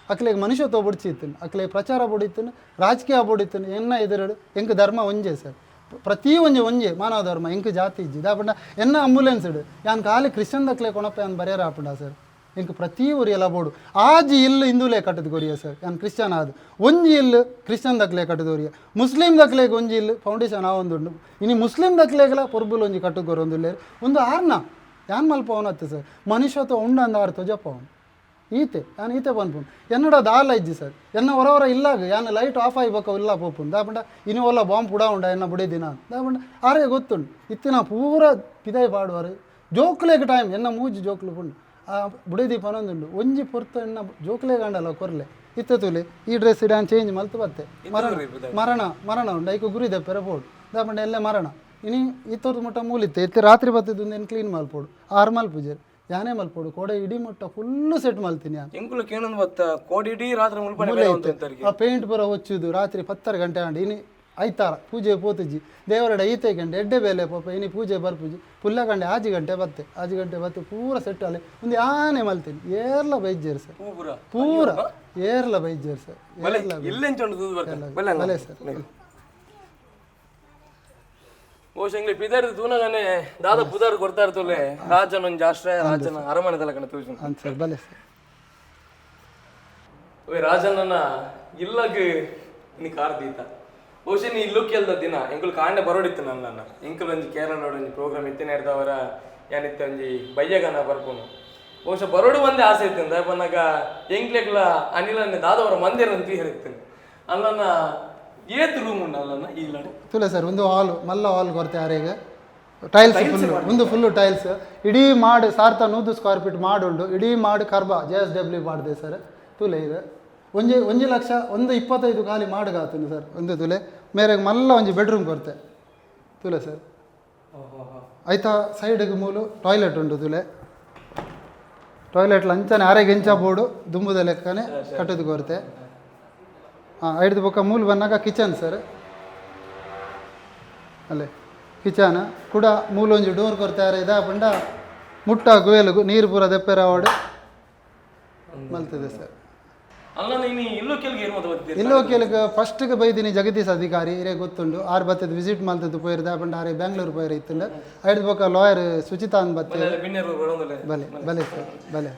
ಅಕ್ಲೆಗೆ ಮನುಷ್ಯತ್ವ ಬುಡ್ಸಿತ್ತು ಅಕ್ಲೆ ಪ್ರಚಾರ ಬುಡಿತ್ತು ರಾಜಕೀಯ ಬುಡಿತ್ತು ಎನ್ನ ಎದುರು ಎಂಕ್ ಧರ್ಮ ಒಂಜೆ ಸರ್ ಪ್ರತಿ ಒಂಜೆ ಮಾನವ ಧರ್ಮ ಎಂಕ್ ಜಾತಿ ಇಜ್ಜಿ ದಾಪಂಡ ಎನ್ನ ಆಂಬುಲೆನ್ಸ್ ಇಡು ಯಾನ್ ಖಾಲಿ ಕ್ರಿಶ್ಚಿಯನ್ ದಕ್ಲೆ ಕೊಣಪೆ ಅಂತ ಬರೆಯರ ಆಪುಂಡ ಸರ್ ಎಂಕ್ ಪ್ರತಿ ಊರಿ ಎಲ್ಲ ಬೋಡು ಆಜಿ ಇಲ್ಲು ಹಿಂದೂಲೇ ಕಟ್ಟದು ಕೊರಿಯ ಸರ್ ಯಾನ್ ಕ್ರಿಶ್ಚಿಯನ್ ಆದು ಒಂಜಿ ಇಲ್ಲು ಕ್ರಿಶ್ಚಿಯನ್ ದಕ್ಲೆ ಕಟ್ಟದು ಕೊರಿಯ ಮುಸ್ಲಿಂ ದಕ್ಲೆಗೆ ಒಂಜಿ ಇಲ್ಲು ಫೌಂಡೇಶನ್ ಆವೊಂದುಂಡು ಇನ್ನು ಮುಸ್ಲಿಂ ದಕ್ಲೆಗಲ ಪೊರ್ಬುಲ್ ಒಂಜಿ ಕಟ್ಟದು ಕೊರೊಂದುಲ್ಲೇರು ಒಂದು ಆರ್ನ ಯಾನ್ ಮಲ್ಪ ಅವನತ್ತೆ ಸರ್ ಮನುಷ್ಯತ್ವ ಉಂಡಂದ ಆರ್ತು ಜಪ್ಪ ಅವನು ಈತೆ ಯಾನು ಈತೆ ಬಂದ್ಪುಂಡು ಎನ್ನಡ ದಾಲ ಇಜ್ಜಿ ಸರ್ ಎನ್ನ ಹೊರವರ ಇಲ್ಲಾಗ ಯಾನು ಲೈಟ್ ಆಫ್ ಆಯ್ಬೇಕು ಇಲ್ಲ ಪೋಪುಂಡು ದಾಪಂಡ ಇನ್ನು ಒಲ್ಲ ಬಾಂಬ್ ಪುಡ ಉಂಡ ಎನ್ನ ಬುಡಿದಿನ ದಾಪಂಡ ಆರೇ ಗೊತ್ತುಂಡು ಇತ್ತಿನ ಪೂರ ಪಿದಾಯ್ ಪಾಡುವಾರು ಜೋಕ್ಲೆಗೆ ಟೈಮ್ ಎನ್ನ ಮೂಜಿ ಜೋಕ್ಲು ಪುಂಡು ಆ ಬುಡಿದಿ ಪನೊಂದುಂಡು ಒಂಜಿ ಪೊರ್ತ ಎನ್ನ ಜೋಕ್ಲೆ ಗಂಡಲ್ಲ ಕೊರ್ಲೆ ಇತ್ತೆ ತುಲೆ ಈ ಡ್ರೆಸ್ ಡ್ಯಾನ್ ಚೇಂಜ್ ಮಲ್ತು ಬತ್ತೆ ಮರಣ ಉಂಡು ಐಕು ಗುರಿ ದಪ್ಪೆರ ಪೋಡು ದಾಪಂಡ ಎಲ್ಲೇ ಮರಣ ಇನಿ ಇತ್ತೊತ್ತು ಮುಟ್ಟ ಮೂಲಿತ್ತೆ ಇತ್ತೆ ರಾತ್ರಿ ಬತ್ತಿದ್ದು ಏನು ಕ್ಲೀನ್ ಮಲ್ಪೋಡು 6 ಮಲ್ಪುಜೇರು ಯಾನೇ ಮಲ್ಪೋಡು ಕೋಡೆ ಇಡೀ ಮುಟ್ಟ ಫುಲ್ಲು ಸೆಟ್ ಮಲ್ತೀನಿ ನಾನು ಎಂಕುಲು ಕೇಳೊಂದು ಬತ್ತ ಕೋಡಿ ಇಡೀ ರಾತ್ರಿ ಮುಲ್ಪನೆ ಆ ಪೇಂಟ್ ಬರ ಹೊಚ್ಚುದು ರಾತ್ರಿ 10 ಗಂಟೆ ಆಂಡಿ ಇನಿ ಐತಾರ ಪೂಜೆ ಪೋತುಜಿ ದೇವರಡ ಈತೆ ಗಂಟೆ ಎಡ್ಡೆ ಬೇಲೆ ಪಾಪ ಇನಿ ಪೂಜೆ ಬರ್ಪುಜಿ ಪುಲ್ಲ ಗಂಟೆ ಆಜಿ ಗಂಟೆ ಬತ್ತೆ ಪೂರ ಸೆಟ್ ಅಲ್ಲೇ ಒಂದು ಯಾನೇ ಮಲ್ತೀನಿ ಏರ್ಲ ಬೈಜ್ಜೇರು ಸರ್ ಪೂರ ಏರ್ಲ ಬೈಜ್ಜೇರು ಸರ್ ಬಲೆ ಸರ್ ಓಶಂಗ್ಲಿ ಪಿದಾರ್ದು ತೂನಗಾನೆ ದಾದ ಪುದಾರ್ ಕೊಡ್ತಾ ಇರ್ತಲೆ ರಾಜನ ಒಂದು ಆಶ್ರಯ ರಾಜನ ಅರಮನೆದಲ್ಲ ಕಣ ತೂಜನ್ ಅಂತ ಸರ್ ಬಲೆ ಸರ್ ಓಯ್ ರಾಜನನ್ನ ಇಲ್ಲಗ ನೀ ಕಾರ್ದೀತ ಬಹುಶಃ ನೀ ಇಲ್ಲೂ ಕೇಳ್ದ ದಿನ ಎಂಕುಲು ಕಾಂಡೆ ಬರೋಡಿತ್ತು ನನ್ನ ಎಂಕುಲು ಒಂಜಿ ಕೇರಳ ಒಂಜಿ ಪ್ರೋಗ್ರಾಮ್ ಇತ್ತಿನ ಇರ್ದವರ ಏನಿತ್ತು ಒಂಜಿ ಬಯ್ಯಗನ ಬರ್ಪುನು ಬಹುಶಃ ಬರೋಡು ಒಂದೇ ಆಸೆ ಇತ್ತು ಬಂದಾಗ ಎಂಕ್ಲೆಗ್ಲ ಅನಿಲನ್ನೇ ದಾದವರ ಮಂದಿರ ಅಂತ ಹೇಳಿರ್ತೀನಿ ಅಲ್ಲನ್ನ ಏತ್ ರೂಮ್ ಉಂಡು ಅಲ್ಲನ್ನ ಇಲ್ಲ ತುಲೆ ಸರ್ ಒಂದು ಹಾಲ್ ಮಲ್ಲ ಹಾಲ್ ಕೊರತೆ ಆರೆಗೆ ಟೈಲ್ಸ್ ಫುಲ್ಲು ಟೈಲ್ಸ್ ಇಡೀ ಮಾಡು 1,100 ಸ್ಕ್ವೇರ್ ಫೀಟ್ ಮಾಡುಂಡು ಇಡೀ ಮಾಡು ಕರ್ಬ JSW ಮಾಡಿದೆ ಸರ್ ತುಲೆ ಇದು ಒಂಜಿ ಲಕ್ಷ 125 ಖಾಲಿ ಮಾಡುಗಾತೀನಿ ಸರ್ ಒಂದು ತುಲೆ ಮೇರೆಗೆ ಮಲ್ಲ ಒಂಜಿ ಬೆಡ್ರೂಮ್ ಕೊರತೆ ತುಲೆ ಸರ್ ಆಯ್ತಾ ಸೈಡ್ಗೆ ಮೂಲು ಟಾಯ್ಲೆಟ್ ಉಂಟು ತುಲೆ ಟಾಯ್ಲೆಟ್ ಲಂಚನೆ ಆರೆಗೆ ಎಂಚ ಬೋರ್ಡು ದುಂಬುದ ಲೆಕ್ಕನೆ ಕಟ್ಟದು ಕೊರತೆ ಐದು ಪಕ್ಕ ಮೂಲು ಬಂದಾಗ ಕಿಚನ್ ಸರ್ ಅಲ್ಲೇ ಕಿಚನ್ ಕೂಡ ಮೂಲೊಂಜಿ ಡೋರ್ ಕೊರ್ತಾರೆ ಇದಾಪಂಡ ಮುಟ್ಟ ಗುಯಲು ನೀರು ಪೂರ ದೆಪ್ಪೆರ ಆವಡು ಮಲ್ತದೆ ಸರ್ ಇಲ್ಲೋ ಕೇಳಿಗೆ ಫಸ್ಟ್ಗೆ ಬೈದಿನಿ ಜಗದೀಶ್ ಅಧಿಕಾರಿ ಇರೇ ಗೊತ್ತುಂಡು 6 ಬತ್ತದ ವಿಸಿಟ್ ಮಲ್ತದ್ದು ಪೋಯಿರ್ದು ಆಪಂಡ ಆರೆ ಬ್ಯಾಂಗ್ಳೂರು ಪೋಯಿರ ಇತ್ತುಂಡು ಐದು ಪಕ್ಕ ಲಾಯರ್ ಸುಚಿತಾ ಅಂತ ಬತ್ತೆ ಬಲೆ ಸರ್ ಬಲೆ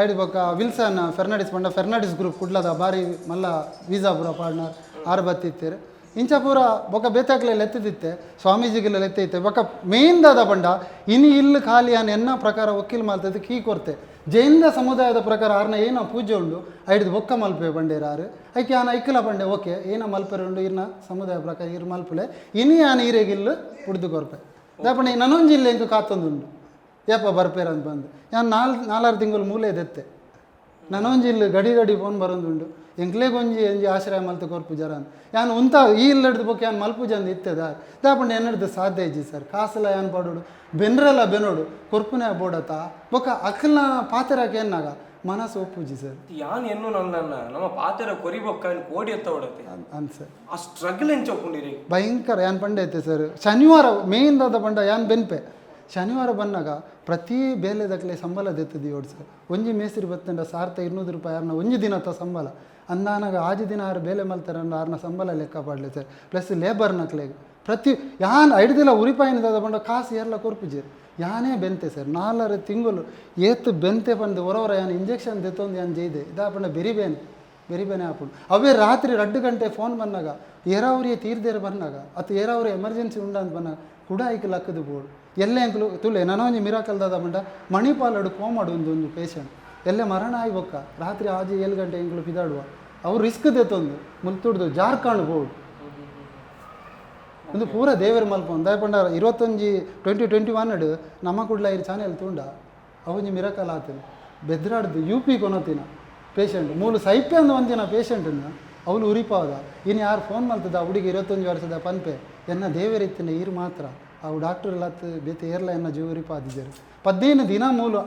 ಐದು ಪಕ್ಕ ವಿಲ್ಸನ್ ಫೆರ್ನಾಡಿಸ್ ಪಂಡ ಫೆರ್ನಾಡಿಸ್ ಗ್ರೂಪ್ ಕುಡ್ಲದ ಬಾರಿ ಮಲ್ಲ ವೀಸಾ ಪೂರ ಪಾಡ್ನಾರ್ 6 ಬತ್ತಿತ್ತೀರು ಇಂಚ ಪೂರ ಬೊಕ್ಕ ಬೇತಾಕ್ಲೆಲ್ಲ ಎತ್ತಿದಿತ್ತೆ ಸ್ವಾಮೀಜಿಗೆಲ್ಲ ಎತ್ತೈತೆ ಬೊಕ್ಕ ಮೇನ್ ದಾದ ಪಂಡ ಇನ್ನು ಇಲ್ಲಿ ಖಾಲಿ ಅನ್ ಎನ್ನ ಪ್ರಕಾರ ವಕೀಲ್ ಮಲ್ತದ್ದು ಕೀ ಕೊರ್ತೆ ಜೈನ ಸಮುದಾಯದ ಪ್ರಕಾರ ಆರ್ನ ಏನೋ ಪೂಜೆ ಉಂಡು ಐದು ಬೊಕ್ಕ ಮಲ್ಪೆ ಬಂಡೇರು ಆರು ಐಕೆ ಆನ ಐಕ್ಕಲ ಬಂಡೆ ಓಕೆ ಏನೋ ಮಲ್ಪೆರು ಉಂಡು ಇರ್ನ ಸಮುದಾಯ ಪ್ರಕಾರ ಇರು ಮಲ್ಪಲೆ ಇನಿ ಆನ ಈರೆಗಿಲ್ಲು ಉಡ್ದು ಕೊರ್ಪೆ ದಾಪಣ್ಣ ನನ್ನೊಂದು ಜಿಲ್ಲೆ ಇಂಕು ಕಾತೊಂದುಂಡು ಯಪ್ಪ ಬರ್ಪೇರ ಅಂತ ಬಂದು ನಾನು 4 ತಿಂಗಳು ಮೂಲೆ ದೆತ್ತೆ ನನ್ನೊಂದು ಜಿಲ್ಲೆ ಗಡಿ ಫೋನ್ ಬರೋದುಂಡು ಎಂಕ್ಲೆಗೊಂಜಿ ಆಶ್ರಯ ಮಲ್ತು ಕೊರ್ಪು ಜರ ಅಂತ ಯಾನು ಉಂತ ಈ ಇಲ್ಲಡ್ದು ಬೊಕ್ಕ ಯಾನು ಮಲ್ಪುಜ ಅಂದು ಇತ್ತದ ದಾಪಂಡ ಎನ್ನಡ್ದು ಸಾಧ್ಯ ಇಜ್ಜಿ ಸರ್ ಕಾಸಲ ಯಾನು ಪಡೋಡು ಬೆನ್ರಲ್ಲ ಬೆನೋಡು ಕೊರ್ಪುನೆ ಬೋಡತ ಬೊಕ್ಕ ಅಕ್ಕಲ್ನ ಪಾತೆರಾಕೆ ಎನ್ನಾಗ ಮನಸ್ಸು ಒಪ್ಪುಜಿ ಸರ್ ಯಾನ್ ಎನ್ನು ನನ್ನ ನಮ್ಮ ಪಾತೆರ ಕೊರಿಬೊಕ್ಕ ಕೋಡಿ ಎತ್ತ ಹೊಡತೆ ಅಂತ ಸರ್ ಆ ಸ್ಟ್ರಗಲ್ ಎಂಚ ಒಪ್ಕೊಂಡಿರಿ ಭಯಂಕರ ಯಾನ್ ಪಂಡ ಐತೆ ಸರ್ ಶನಿವಾರ ಮೇನ್ ದಾದ ಪಂಡ ಯಾನ್ ಬೆನ್ಪೆ ಶನಿವಾರ ಬಂದಾಗ ಪ್ರತಿ ಬೇಲೆದಕ್ಲೆ ಸಂಬಳ ದೆತ್ತದು ಇವಡು ಸರ್ ಒಂಜಿ ಮೇಸ್ತ್ರಿ ಬತ್ತಂಡ 1200 ರೂಪಾಯಿ ಯಾರನ್ನ ಒಂಜಿ ದಿನದ ಸಂಬಳ ಅಂದಾನಾಗ ಆಜು ದಿನ ಆರು ಬೇಲೆ ಮಲ್ತಾರೆ ಆರ್ನ ಸಂಬಳ ಲೆಕ್ಕ ಪಾಡ್ಲೆ ಸರ್ ಪ್ಲಸ್ ಲೇಬರ್ನಕ್ಲೆಗೆ ಪ್ರತಿ ಯಾನ್ ಐಡ್ದಿಲ್ಲ ಉರಿಪಾಯಿನ ಬಂಡ ಕಾಸು ಏರ್ಲ ಕೊರ್ಪಿಜೇರು ಯಾನೇ ಬೆಂತೆ ಸರ್ 4 ತಿಂಗಳು ಏತು ಬೆಂತೆ ಬಂದು ಹೊರವರ ಯಾನು ಇಂಜೆಕ್ಷನ್ ದೆತ್ತೊಂದು ಯಾನು ಜೈದೆ ಇದಾಪಂಡ ಬೆರಿಬೇನೆ ಹಾಕೊಂಡು ಅವೇ ರಾತ್ರಿ 2 ಗಂಟೆ ಫೋನ್ ಬಂದಾಗ ಏರಾವರಿಯ ತೀರ್ದೇರು ಬಂದಾಗ ಅಥವಾ ಏರಾವರಿ ಎಮರ್ಜೆನ್ಸಿ ಉಂಡ ಅಂತ ಬಂದಾಗ ಕೂಡ ಐಕೆ ಲಕ್ಕದು ಬೋರ್ಡು ಎಲ್ಲೇ ಅಂಕಲು ತುಲೆ ನನೊಂಜಿ ಮಿರಾಕಲ್ದಾದ ಬಂಡ ಮಣಿಪಾಲಡು ಕೋಮಾಡು ಒಂದು ಪೇಷಂಟ್ ಎಲ್ಲೇ ಮರಣ ಆಯ್ಬೊಕ್ಕ ರಾತ್ರಿ 7 ಗಂಟೆ ಇಂಕ್ಲು ಪಿದಾಡುವ ಅವ್ರು ರಿಸ್ಕ್ ದೆತ್ತೊಂದು ಮುಲ್ತುಡ್ದು ಜಾರ್ಖಂಡ್ ಬೋರ್ಡು ಒಂದು ಪೂರ ದೇವರ ಮಲ್ಪ ದಯಪಂಡ 2021 ನಮ್ಮ ಕೂಡಲ ಇರು ಚಾನೆಲ್ ತುಂಡ ಅವೊಂಜಿ ಮಿರಾಕಲ್ ಆತನು ಬೆದ್ರಾಡ್ದು UP ಕೊನೋತಿನ ಪೇಷಂಟ್ ಮೂಲು ಸೈಪೆ ಅಂದು ಒಂದಿನ ಪೇಷಂಟನ್ನು ಅವಳು ಉರಿಪಾದ ಇನ್ನು ಯಾರು ಫೋನ್ ಮಾಡ್ತದ ಹುಡುಗಿ 21 ವರ್ಷದ ಪನ್ಪೆ ಎನ್ನ ದೇವರಿತ್ತಿನ ಇರು ಮಾತ್ರ ಅವು ಡಾಕ್ಟರ್ ಎಲ್ಲ ಬೇತೆ ಏರ್ಲ ಎನ್ನ ಜೀವ ಉರಿಪಾದಿದ್ದಾರೆ 15 ದಿನ ಮೂಲು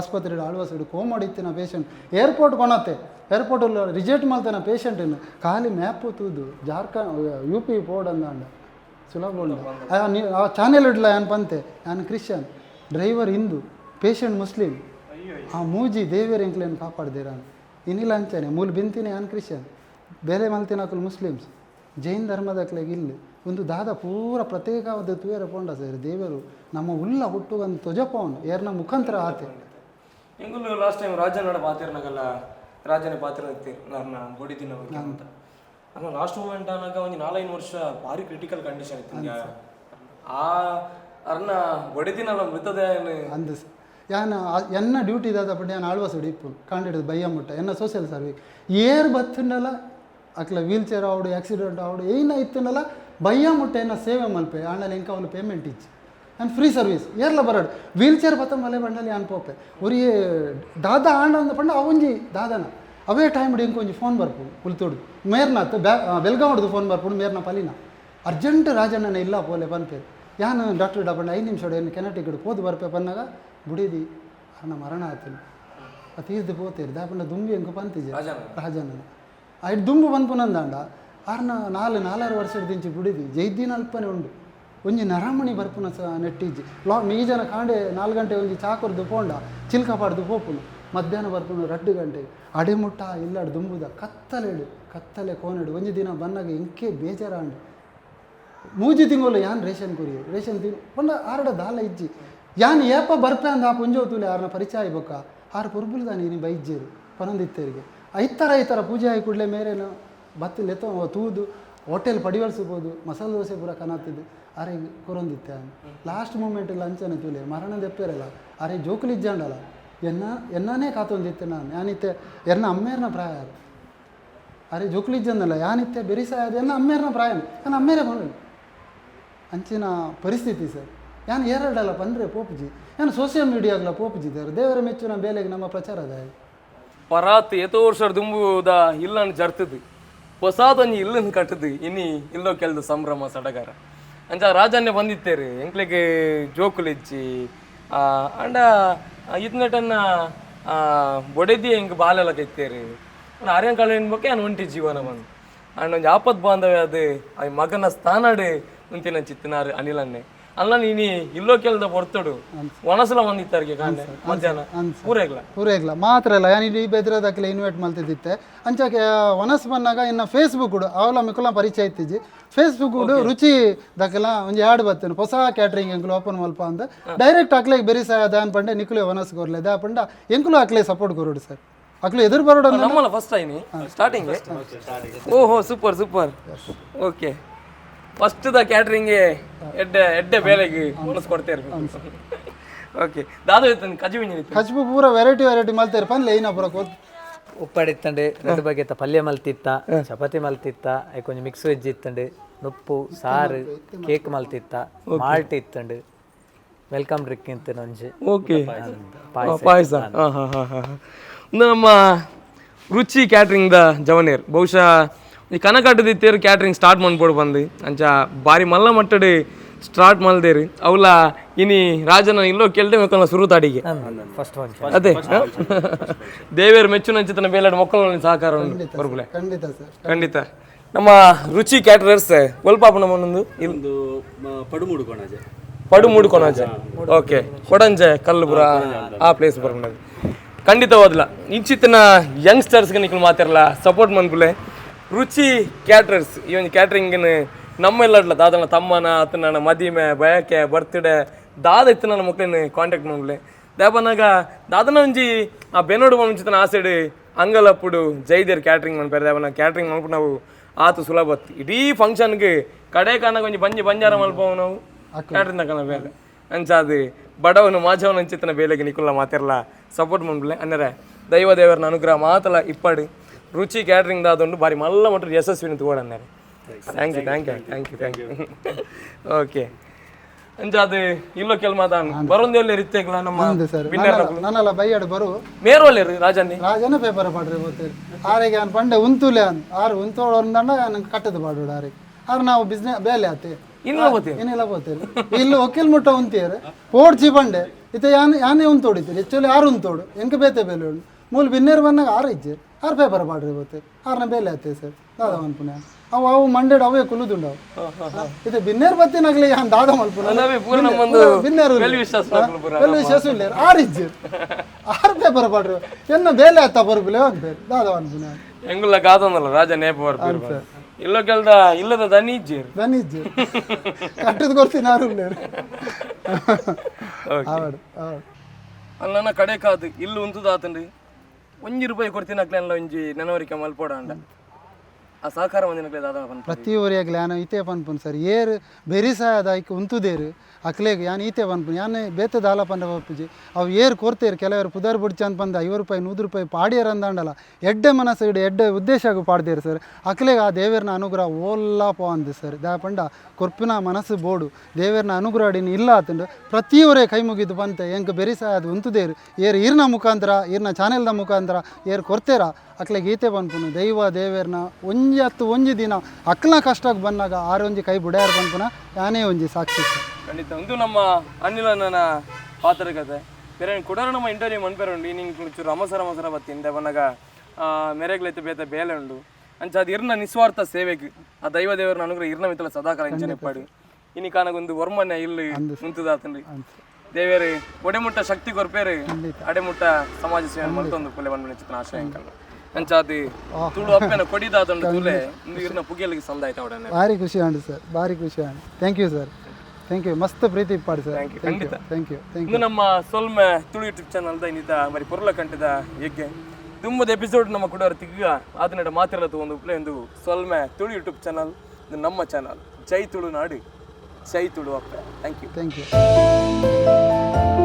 ಆಸ್ಪತ್ರೆ ಆಳ್ವಸಡು ಕೋಮಾಡಿತ್ತಿನ ಪೇಷಂಟ್ ಏರ್ಪೋರ್ಟ್ ಕೊನತ್ತೆ ಏರ್ಪೋರ್ಟಲ್ಲಿ ರಿಜೆಕ್ಟ್ ಮಾಡ್ತಾನೆ ಪೇಷಂಟನ್ನು ಖಾಲಿ ಮ್ಯಾಪು ತೂದು ಜಾರ್ಖಂಡ್ UP ಪೋಡ್ ಅಂದಾಂಡ ಸುಲಭ ಉಂಡ ಆ ಚಾನೆಲ್ ಇಡ್ಲ ಏನು ಪಂತೆ ನಾನು Christian driver Hindu patient Muslim ಆ ಮೂಜಿ ದೇವಿಯರ ಎಂಕ್ಲೇನು ಕಾಪಾಡ್ದೇರ ಇನ್ನಿಲ್ಲ ಅಂಚಾನೆ ಮೂಲ ಬಿಂತಿನಿ ನಾನು ಕ್ರಿಶ್ಚಿಯನ್ ಬೇರೆ ಮಲ್ತಿನಾಕಲು ಮುಸ್ಲಿಮ್ಸ್ ಜೈನ್ ಧರ್ಮದಕ್ಲೆಗೆ ಇಲ್ಲಿ ಒಂದು ದಾದ ಪೂರ ಪ್ರತ್ಯೇಕವಾದ ತುಯರ ಪೋಂಡ ಸರ್ ದೇವರು ನಮ್ಮ ಉಲ್ಲ ಹುಟ್ಟುಗಂದು ತೊಜಪವನು ಏರ್ನ ಮುಖಾಂತರ ಆತೆ ಎಂಗುಲು ಲಾಸ್ಟ್ ಟೈಮ್ ರಾಜನ ಪಾತಿರ್ನಾಗಲ್ಲ ರಾಜನೇ ಪಾತ್ರ ನನ್ನ ಬೊಡಿದಿನ ಅಂತ ಅಲ್ಲ ಲಾಸ್ಟ್ ಮೂಮೆಂಟ್ ಅನ್ನಾಗ ಒಂದು 4-5 ವರ್ಷ ಭಾರಿ ಕ್ರಿಟಿಕಲ್ ಕಂಡೀಷನ್ ಇತ್ತು ಆ ಅರ್ನ ಬೊಡಿದಿನಲ್ಲ ಮೃತದೇಹ ಅಂದ ಯಾನ ಎನ್ನ ಡ್ಯೂಟಿ ಇದಾದ ಪಟ್ಟು ನಾನು ಆಳ್ವಸಡು ಇಪ್ಪು ಕಾಂಡಿಡ್ದು ಬಯ್ಯ ಮುಟ್ಟ ಎನ್ನ ಸೋಷಿಯಲ್ ಸರ್ವಿಸ್ ಏರ್ ಬತ್ತಂಡಲ್ಲ ಅಕ್ಲ ವೀಲ್ ಚೇರ್ ಆವಡು ಆಕ್ಸಿಡೆಂಟ್ ಆವಡು ಏನ ಇತ್ತಂಡಲ್ಲ ಬಯ್ಯ ಮುಟ್ಟ ಎನ್ನ ಸೇವೆ ಮಲ್ಪೆ ಆಮೇಲೆ ಎಂಕ ಅವನು ಪೇಮೆಂಟ್ ಇಚ್ಚಿ ಆ್ಯಂಡ್ ಫ್ರೀ ಸರ್ವಿಸ್ ಏರ್ಲ ಬರಡು ವೀಲ್ ಚೇರ್ ಬತ್ತ ಮಲೆ ಬಂಡಲ್ಲಿ ಆನ್ ಪೋಪೆ ಉರಿ ದಾದ ಆಂಡ ಅಂದ ಪಂಡ ಅವೊಂಜಿ ದಾದನ ಅವೇ ಟೈಮ್ ಇಂಕ ಒಂಜಿ ಫೋನ್ ಬರ್ಪು ಉಲ್ತೋಡು ಮೇರ್ನಾತ್ ಬೆಲ್ಗಾವಡ್ದು ಫೋನ್ ಬರ್ಪುಡು ಮೇರ್ನ ಪಲಿನ ಅರ್ಜೆಂಟ್ ರಾಜಣ್ಣನ ಇಲ್ಲ ಪೋಲೆ ಪನ್ಪೇರು ಯಾನು ಡಾಕ್ಟರ್ ಡಾಪಂಡ 5 ನಿಮಿಷ ಏನು ಕೆನಟಿಗಡು ಪೋದು ಬರ್ಪೆ ಪನ್ನಾಗ ಬುಡಿದಿ ಅನ್ನ ಮರಣ ಆತನು ತೀರ್ದು ಪೋತೇರು ದಾಪಂಡ ದುಂಬಿ ಎಂಕು ಪಂತಿಜೆ ರಾಜಣ್ಣನ ಐದು ದುಂಬು ಪನ್ಪುನಂದಾಂಡ ಆರ್ನ 4 ವರ್ಷದ ದಿಂಚಿ ಬುಡಿದಿ ಜೈದಿನ ಅಲ್ಪನೆ ಉಂಡು ಒಂಜಿ ನರಮಣಿ ಬರ್ಪುನ ನೆಟ್ಟಿಜ್ಜಿ ಮೀಜನ ಕಾಂಡೆ 4 ಗಂಟೆ ಒಂಜಿ ಚಾಕುರ್ದು ಪೋಂಡ ಚಿಲ್ಕಪಾಡ್ದು ಪೋಪುನು ಮಧ್ಯಾಹ್ನ ಬರ್ಪುನು 2 ಗಂಟೆ ಅಡೆಮುಟ್ಟ ಇಲ್ಲಾಡು ದುಂಬುದ ಕತ್ತಲೆ ಕೋನೆಡು ಒಂಜಿ ದಿನ ಬನ್ನಾಗ ಎಂಕೆ ಬೇಜಾರಾಂಡು 3 ತಿಂಗಳು ಯಾನ್ ರೇಷನ್ ಕುರಿ ರೇಷನ್ ತಿಂಗ್ ಪಂಡ ಆರಡ ದಾಲ ಇಜ್ಜಿ ಯಾನ್ ಏಪ ಬರ್ಪೆ ಅಂದ ಆ ಪುಂಜೋ ತೂಲೆ ಆರ್ನ ಪರಿಚಯ ಆಯ್ಬೊಕ್ಕ 6 ಪುರ್ಬುಲ್ದ ನೀನು ಬೈಜ್ಜೇರು ಪನೊಂದಿತ್ತೇರಿಗೆ ಐತರ ಪೂಜೆ ಆಗಿ ಕೂಡಲೇ ಮೇರೇನು ಬತ್ತಿಲ್ಲ ಎತ್ತೋ ತೂದು ಹೋಟೆಲ್ ಪಡಿವರ್ಸ್ಬೋದು ಮಸಾಲೆ ದೋಸೆ ಪೂರ ಕನಾತಿದ್ದು ಅರೆ ಕೊರೊಂದಿತ್ತೆ ಲಾಸ್ಟ್ ಮೂಮೆಂಟ್ ಲಂಚನೆ ತೂಲೆ ಮರಣ ದೆಪ್ಪೇರಲ್ಲ ಅರೆ ಜೋಕುಲಿಜ್ಜಾಂಡಲ್ಲ ಎನ್ನನೇ ಕಾತೊಂದಿತ್ತೆ ನಾನು ಯಾನಿತ್ತೆ ಎನ್ನ ಅಮ್ಮೇರ್ನ ಪ್ರಾಯ ಅರೆ ಜೋಕುಲಿಜ್ಜಂದಲ್ಲ ಯಾನಿತ್ತೆ ಬೆರಿಸಾಯದು ಎನ್ನ ಅಮ್ಮೇರ್ನ ಪ್ರಾಯ ನಾನು ಅಮ್ಮೇರೇ ಬಂದು ಅಂಚಿನ ಪರಿಸ್ಥಿತಿ ಸರ್ ಯಾನು ಎರಡಲ್ಲ ಬಂದರೆ ಪೋಪುಜಿ ಯಾನು ಸೋಷಿಯಲ್ ಮೀಡಿಯಾಗಲ ಪೋಪುಜಿದ್ದಾರೆ ದೇವರ ಮೆಚ್ಚುನ ಬೇಲೆಗೆ ನಮ್ಮ ಪ್ರಚಾರದ ಪರಾತ್ ಎತ್ತೋ ವರ್ಷ ದುಂಬುದ ಇಲ್ಲನ್ನು ಜರ್ತದು ಹೊಸಾದೊಂದು ಇಲ್ಲನ್ನು ಕಟ್ಟದು ಇನ್ನಿ ಇಲ್ಲೋ ಕೆಲ್ದು ಸಂಭ್ರಮ ಸಡಗರ ಅಂಚ ರಾಜನ್ನೇ ಬಂದಿತ್ತೇರಿ ಎಂಕ್ಲೆಗೆ ಜೋಕುಲಿಚ್ಚಿ ಅಂಡ ಇತ್ನಟನ್ನ ಬೊಡೆದಿ ಹೆಂಗೆ ಬಾಲೆಲ್ಲ ಕೈತೇರಿ ಆರ್ಯನ್ ಕಾಳಿನ ಬಗ್ಗೆ ನಾನು ಒಂಟಿ ಜೀವನ ಬಂದು ಅಂಡ್ ಒಂದು ಆಪತ್ ಬಾಂಧವ್ಯ ಅದು ಆ ಮಗನ ಸ್ಥಾನಡು ಮುಂತಿನ ಚಿತ್ತಿನಾರು ಅನಿಲನ್ನೇ ಅಲ್ಲ ನೀನು ಇಲ್ಲೋ ಕೇಳ್ದ ಬರ್ತಡು ಒಣಸಲ ಬಂದಿತ್ತಾರಿಗೆ ಕಾಂಡೆ ಮಧ್ಯಾಹ್ನ ಪೂರೇಗ್ಲ ಮಾತ್ರ ಅಲ್ಲ ಯಾನು ಈ ಬೆದ್ರದಕ್ಕೆಲ್ಲ ಇನ್ವೈಟ್ ಮಾಡ್ತಿದ್ದಿತ್ತೆ ಅಂಚಾಕೆ ಒನಸ್ ಬಂದಾಗ ಇನ್ನು ಫೇಸ್ಬುಕ್ ಅವಲ ಮಿಕ್ಕಲ ಪರಿಚಯ ಇತ್ತಿಜ್ಜಿ ಫೇಸ್ಬುಕ್ ರುಚಿ ದಕ್ಕೆಲ್ಲ ಒಂದು ಆ್ಯಡ್ ಬರ್ತೇನೆ ಹೊಸ ಕ್ಯಾಟ್ರಿಂಗ್ ಎಂಕ್ಲು ಓಪನ್ ಮಲ್ಪ ಅಂತ ಡೈರೆಕ್ಟ್ ಅಕ್ಲೆಗೆ ಬೆರಿಸಾಯ ದಾನ್ ಪಂಡೆ ನಿಕ್ಲೆ ಒನಸ್ ಕೊರ್ಲೆ ದಾ ಪಂಡ ಎಂಕ್ಲು ಅಕ್ಲೆ ಸಪೋರ್ಟ್ ಕೊರೋಡು ಸರ್ ಅಕ್ಲು ಎದುರು ಬರೋಡು ನಮ್ಮಲ್ಲ ಫಸ್ಟ್ ಐನಿ ಸ್ಟಾರ್ಟಿಂಗ್ ಓಹೋ ಸೂಪರ್ ಓಕೆ ಫಸ್ಟ್ ದ ಕ್ಯಾಟ್ರಿಂಗ್ಗೆ ಎಡ್ಡೆ ಬೇಲೆಗೆ ಬೋನಸ್ ಕೊಡ್ತೇವೆ ಓಕೆ ದಾದು ಕಜ್ಬು ಪೂರ ವೆರೈಟಿ ಮಲ್ತೇರು ಪನ್ಲೆ ಏನ ಪೂರ ಉಪ್ಪಾಡಿತ್ತಂಡೆ ಎರಡು ಬಗೆತ ಪಲ್ಯ ಮಲ್ತಿತ್ತ ಚಪಾತಿ ಮಲ್ತಿತ್ತ ಕೊಂಚ ಮಿಕ್ಸ್ ವೆಜ್ ಇತ್ತಂಡೆ ನುಪ್ಪು ಸಾರು ಕೇಕ್ ಮಲ್ತಿತ್ತ ಮಾಲ್ಟ್ ಇತ್ತಂಡು ವೆಲ್ಕಮ್ ಡ್ರಿಂಕ್ ಇಂತ ನೊಂಜಿ ಓಕೆ ಪಾಯಸ ನಮ್ಮ ರುಚಿ ಕ್ಯಾಟ್ರಿಂಗ್ ದ ಜವನೇರ್ ಬಹುಶಃ ಈ ಕನಕಟ್ಟದಿತ್ತೇರು ಕ್ಯಾಟ್ರಿಂಗ್ ಸ್ಟಾರ್ಟ್ ಮಾಡ್ಬೋದು ಬಂದು ಅಂಚ ಬಾರಿ ಮಲ್ಲ ಮಟ್ಟಡು ಸ್ಟಾರ್ಟ್ ಮಲ್ದೇರು ಅವಲ ಇನಿ ರಾಜನ ಇಲ್ಲೋ ಕೇಳ್ದೆ ಮಕ್ಕಳ ಸುರು ತಾಡಿಗೆ ಅದೇ ದೇವೇರು ಮೆಚ್ಚುನ ಚಿತ್ತನ ಬೇಲಾಡ ಮಕ್ಕಳ ಸಹಕಾರ ಬರ್ಬುಲೆ ಖಂಡಿತ ನಮ್ಮ ರುಚಿ ಕ್ಯಾಟರರ್ಸ್ ಒಲ್ಪಾಪ ನಮ್ಮೊಂದು ಇಲ್ಲೊಂದು ಪಡು ಕೊನಾಜೆ ಓಕೆ ಕೊಡಂಜೆ ಕಲ್ಲುಪುರ ಆ ಪ್ಲೇಸ್ ಬರೋದು ಖಂಡಿತವಾದ್ಲ ಇಂಚಿತ್ತಿನ ಯಂಗ್ಸ್ಟರ್ಸ್ಗೆ ನಿಖಲ್ ಮಾತಿರಲ್ಲ ಸಪೋರ್ಟ್ ಮನ್ಪುಲೆ ರುಚಿ ಕ್ಯಾಟ್ರರ್ಸ್ ಈ ಒಂದು ಕ್ಯಾಟ್ರಿಂಗಿನ ನಮ್ಮೆಲ್ಲ ದಾದನ ತಮ್ಮನ ಅತನ ಮದಿಮೆ ಬಯಕೆ ಬರ್ತ್ಡೇ ದಾದ ಇತ್ತು ನನ್ನ ಮಕ್ಕಳನ್ನ ಕಾಂಟ್ಯಾಕ್ಟ್ ಮಾಡ್ಲೆ ದಾಪನಾಗ ದಾದನ ಒಂಜಿ ಆ ಬೆನೋಡು ಮುಂಚಿತನ ಆ ಸೈಡ್ ಅಂಗಲಪ್ಪುಡು ಜೈದೇರ್ ಕ್ಯಾಟ್ರಿಂಗ್ ಮಾಡ್ತಾರೆ ದಾಪನ ಕ್ಯಾಟ್ರಿಂಗ್ ಮಾಡ್ಬಿಟ್ಟು ನಾವು ಆತು ಸುಲಭ ಇಡೀ ಫಂಕ್ಷನ್ಗೆ ಕಡೆ ಕಾನಾಗ ಒಂಜಿ ಬಂಜಾರ ಮಲ್ಪವು ನಾವು ಕ್ಯಾಟ್ರಿಂಗ್ ತಕನ ಬೇಲೆ ಅಂಚಾದು ಬಡವನು ಮಾಜವನ ಅಂಚಿತನ ಬೇಲೆಗೆ ನಿಕುಲ್ಲ ಮಾತಿರಲ್ಲ ಸಪೋರ್ಟ್ ಮಾಡ್ಬಿಡ್ಲೆ ಅಂದರೆ ದೈವ ದೇವರನ ಅನುಗ್ರಹ ಮಾತಲ್ಲ ಇಪ್ಪಡು ರುಚಿ ಕ್ಯಾಟ್ರಿಂಗ್ ದಾದೊಂಡು ಬಾರಿ ಮಲ್ಲ ಮಟ್ಟ ಯಶಸ್ವಿನ ತಗೋಡನ್ನೇರೆ ಥ್ಯಾಂಕ್ ಯು ಓಕೆ ಅಂಚಾದು ಇಲ್ಲೋ ಕೆಲ್ ಮಾತಾನು ಬರೋಂದೇಲೆ ರೀತಿಯಾಗಲ್ಲ ನಮ್ಮ ನನ್ನಲ್ಲ ಬೈಯಾಡು ಬರು ಮೇರೋಲೆ ರಾಜನ್ನಿ ರಾಜನ ಪೇಪರ್ ಪಾಡ್ರಿ ಗೊತ್ತೇರಿ ಆರಿಗೆ ಅವ್ನು ಪಂಡೆ ಉಂತುಲೆ ಅನ್ ಆರು ಉಂತೋಳು ಅಂದಂಡ ನನಗೆ ಕಟ್ಟದು ಪಾಡೋಡು ಆರಿಗೆ ಆರು ನಾವು ಬಿಸ್ನೆಸ್ ಬೇಲೆ ಆತೆ ಏನಿಲ್ಲ పోతేరు వీళ్ళు ఒకేలు ముట్ట ఉంతారు పోడ్చి పండే ఇతే యానే ఉంతోడితారు యాక్చువల్లీ ఆరు ఉంతోడు ఎంక బేతే బేలేడు ಮೂಲ ಬಿನ್ನೇರು ಬಂದಾಗ ಆರು ಇಜ್ಜೆ ಆರು ಪೇಪರ್ ಪಾಡ್ರಿ పోతారు ಆರನ ಬೇಲೆ ಆತೆ ಸರ್ ದಾದ ಮಲ್ಪುನೆ ಅವು ಮಂಡೇಡು ಅವೇ ಕುಲುದುಂಡವು ಇದು ಬಿನ್ನೇರು ಬತ್ತಿನಾಗಲಿ ಯಾನ್ ದಾದ ಮಲ್ಪುನೆ ಬಿನ್ನೇರು ವೆಲ್ ವಿಶ್ವಾಸ ಇಲ್ಲ ಆರು ಇಜ್ಜೆ ಆರು ಪೇಪರ್ ಪಾಡ್ರಿ ಎನ್ನ ಬೇಲೆ ಆತ ಬರ್ಬಿಲೆ ಅಂತಾರೆ ದಾದ ಮಲ್ಪುನೆ ಎಂಗುಲ್ಲ ಕಾದೊಂದಲ್ಲ ರಾಜ ನೇಪ ಬರ್ತಾರೆ ಇಲ್ಲೋ ಕೆಲ್ದ ಇಲ್ಲದ ದನಿಜ್ಜೇರು ಕಟ್ಟದ ಕೊಡ್ತೀನಿ ಯಾರು ಅಲ್ಲ ನನ್ನ ಕಡೆ ಕಾದು ಇಲ್ಲು ಉಂತುದ ಆತಂಡ್ರಿ ₹1 ಕೊಡ್ತೀನಿ ಅಕ್ಲೆಲ್ಲ ಒಂಜಿ ನೆನವರಿಕೆ ಮಲ್ಪೋಡ ಅಂಡ ಆ ಸಹಕಾರ ಮಂದಿನಕ್ಲೆ ದಾದ ಪ್ರತಿ ಊರಿಯಾಗ್ಲಿ ಯಾನು ಈತೆ ಪನ್ಪುನ್ ಸರ್ ಏರು ಬೆರಿಸಾದ ಐಕ್ ಉಂತುದೇರು ಅಕ್ಲೇಗ್ ಯಾನು ಈತೆ ಪನ್ಪುನ್ ಯಾನು ಬೇತೆ ದಾಲ ಪಂಡ ಬಪ್ಪುಜಿ ಅವು ಏರು ಕೊರ್ತೇರು ಕೆಲವರು ಪುದರ್ ಬುಡ್ಚಿ ಅಂತ ಬಂದ ₹50 ಪಾಡಿಯರ್ ಅಂದಾಂಡಲ್ಲ ಎಡ್ಡೆ ಮನಸ್ಸು ಇಡು ಎಡ್ಡೆ ಉದ್ದೇಶಗೂ ಪಾಡ್ದೇರು ಸರ್ ಅಕ್ಲೇಗ್ ಆ ದೇವರನ ಅನುಗ್ರಹ ಓಲ್ಲಾ ಪೋ ಅಂದು ಸರ್ ದಾ ಪಂಡ ಕೊರ್ಪಿನ ಮನಸ್ಸು ಬೋಡು ದೇವರನ ಅನುಗ್ರಹ ಅಡಿನ ಇಲ್ಲ ಆತಂಡು ಪ್ರತಿ ಊರೇ ಕೈ ಮುಗಿದು ಬಂತೆ ಎಂಕ ಬೆರಿಸಾದ ಉಂತುದೇರು ಏರು ಈರ್ನ ಮುಖಾಂತರ ಈರ್ನ ಚಾನೆಲ್ದ ಮುಖಾಂತರ ಏರು ಕೊರ್ತೇರ ಅಕ್ಲೆ ಗೀತೆ ಬಂದ್ಪುನು ದೈವ ದೇವೇರ್ನ ಒಂಜಿ ದಿನ ಅಕ್ಲ ಕಷ್ಟಕ್ಕೆ ಬಂದಾಗ ಆರೊಂಜಿ ಕೈ ಬುಡ್ಯಾರ ಬಂದ್ಪುನ ಯಾನೇ ಒಂಜಿ ಸಾಕ್ಷಿ ಖಂಡಿತ ಒಂದು ನಮ್ಮ ಅನಿಲನ ಪಾತ್ರ ಕತೆ ಬೇರೆ ಕೂಡ ನಮ್ಮ ಇಂಟರ್ವ್ಯೂ ಮನ್ಪೇರುಂಡು ನಿಂಗೆ ಚೂರು ಅಮಸರ ಬತ್ತಿಂದ ಬಂದಾಗ ಮೆರೆಗ್ಲೈತೆ ಬೇತೆ ಬೇಲೆ ಉಂಡು ಅಂಚ ಅದು ಇರ್ನ ನಿಸ್ವಾರ್ಥ ಸೇವೆಗೆ ಆ ದೈವ ದೇವರನ ಅನುಗ್ರಹ ಇರ್ನ ಮಿತ್ತಲ ಸದಾಕಾಲ ಇಂಚನೆ ಪಾಡು ಇನಿ ಕಾನಗೊಂದು ವರ್ಮನ್ಯ ಇಲ್ಲಿ ಮುಂತದಾತಂಡ್ರಿ ದೇವೇರು ಒಡೆಮುಟ್ಟ ಶಕ್ತಿ ಕೊರ್ಪೇರು ಅಡೆಮುಟ್ಟ ಸಮಾಜ ಸೇವೆ ಮಲ್ತೊಂದು ಕೊಲೆ ಬಂದ ಚಿತ್ರ ಆಶಯ ಅಂಚಾದಿ ತುಳು ಅಪ್ಪನ ಕೊಡಿದಾದಂಡು ತುಲೆ ನೀರಿನ ಪುಗಿಯಲಿಗೆ ಸಂದಾಯ್ತ ಅವಡನೆ ಭಾರಿ ಖುಷಿ ಆಂಡು ಸರ್ ಭಾರಿ ಖುಷಿ ಆಂಡು thank you sir thank you ಮಸ್ತ್ ಪ್ರೀತಿ ಇಪ್ಪಾಡಿ ಸರ್ ಥ್ಯಾಂಕ್ ಯು ಇದು ನಮ್ಮ ಸೊಲ್ಮೆ ತುಳು ಯೂಟ್ಯೂಬ್ ಚಾನಲ್ದ ಇನ್ನಿತ ಮರಿ ಪೊರ್ಲ ಕಂಟಿದ ಯಗ್ಗೆ ತುಂಬದ ಎಪಿಸೋಡ್ ನಮ್ಮ ಕೂಡ ತಿಗ್ಗ ಅದನ್ನ ಮಾತಿರಲತ್ತು ಒಂದು ಪ್ಲೇ ಒಂದು ಸೊಲ್ಮೆ ತುಳು ಯೂಟ್ಯೂಬ್ ಚಾನಲ್ ಇದು ನಮ್ಮ ಚಾನಲ್ ಜೈ ತುಳು ನಾಡು ಜೈ ತುಳು ಅಪ್ಪ ಥ್ಯಾಂಕ್ ಯು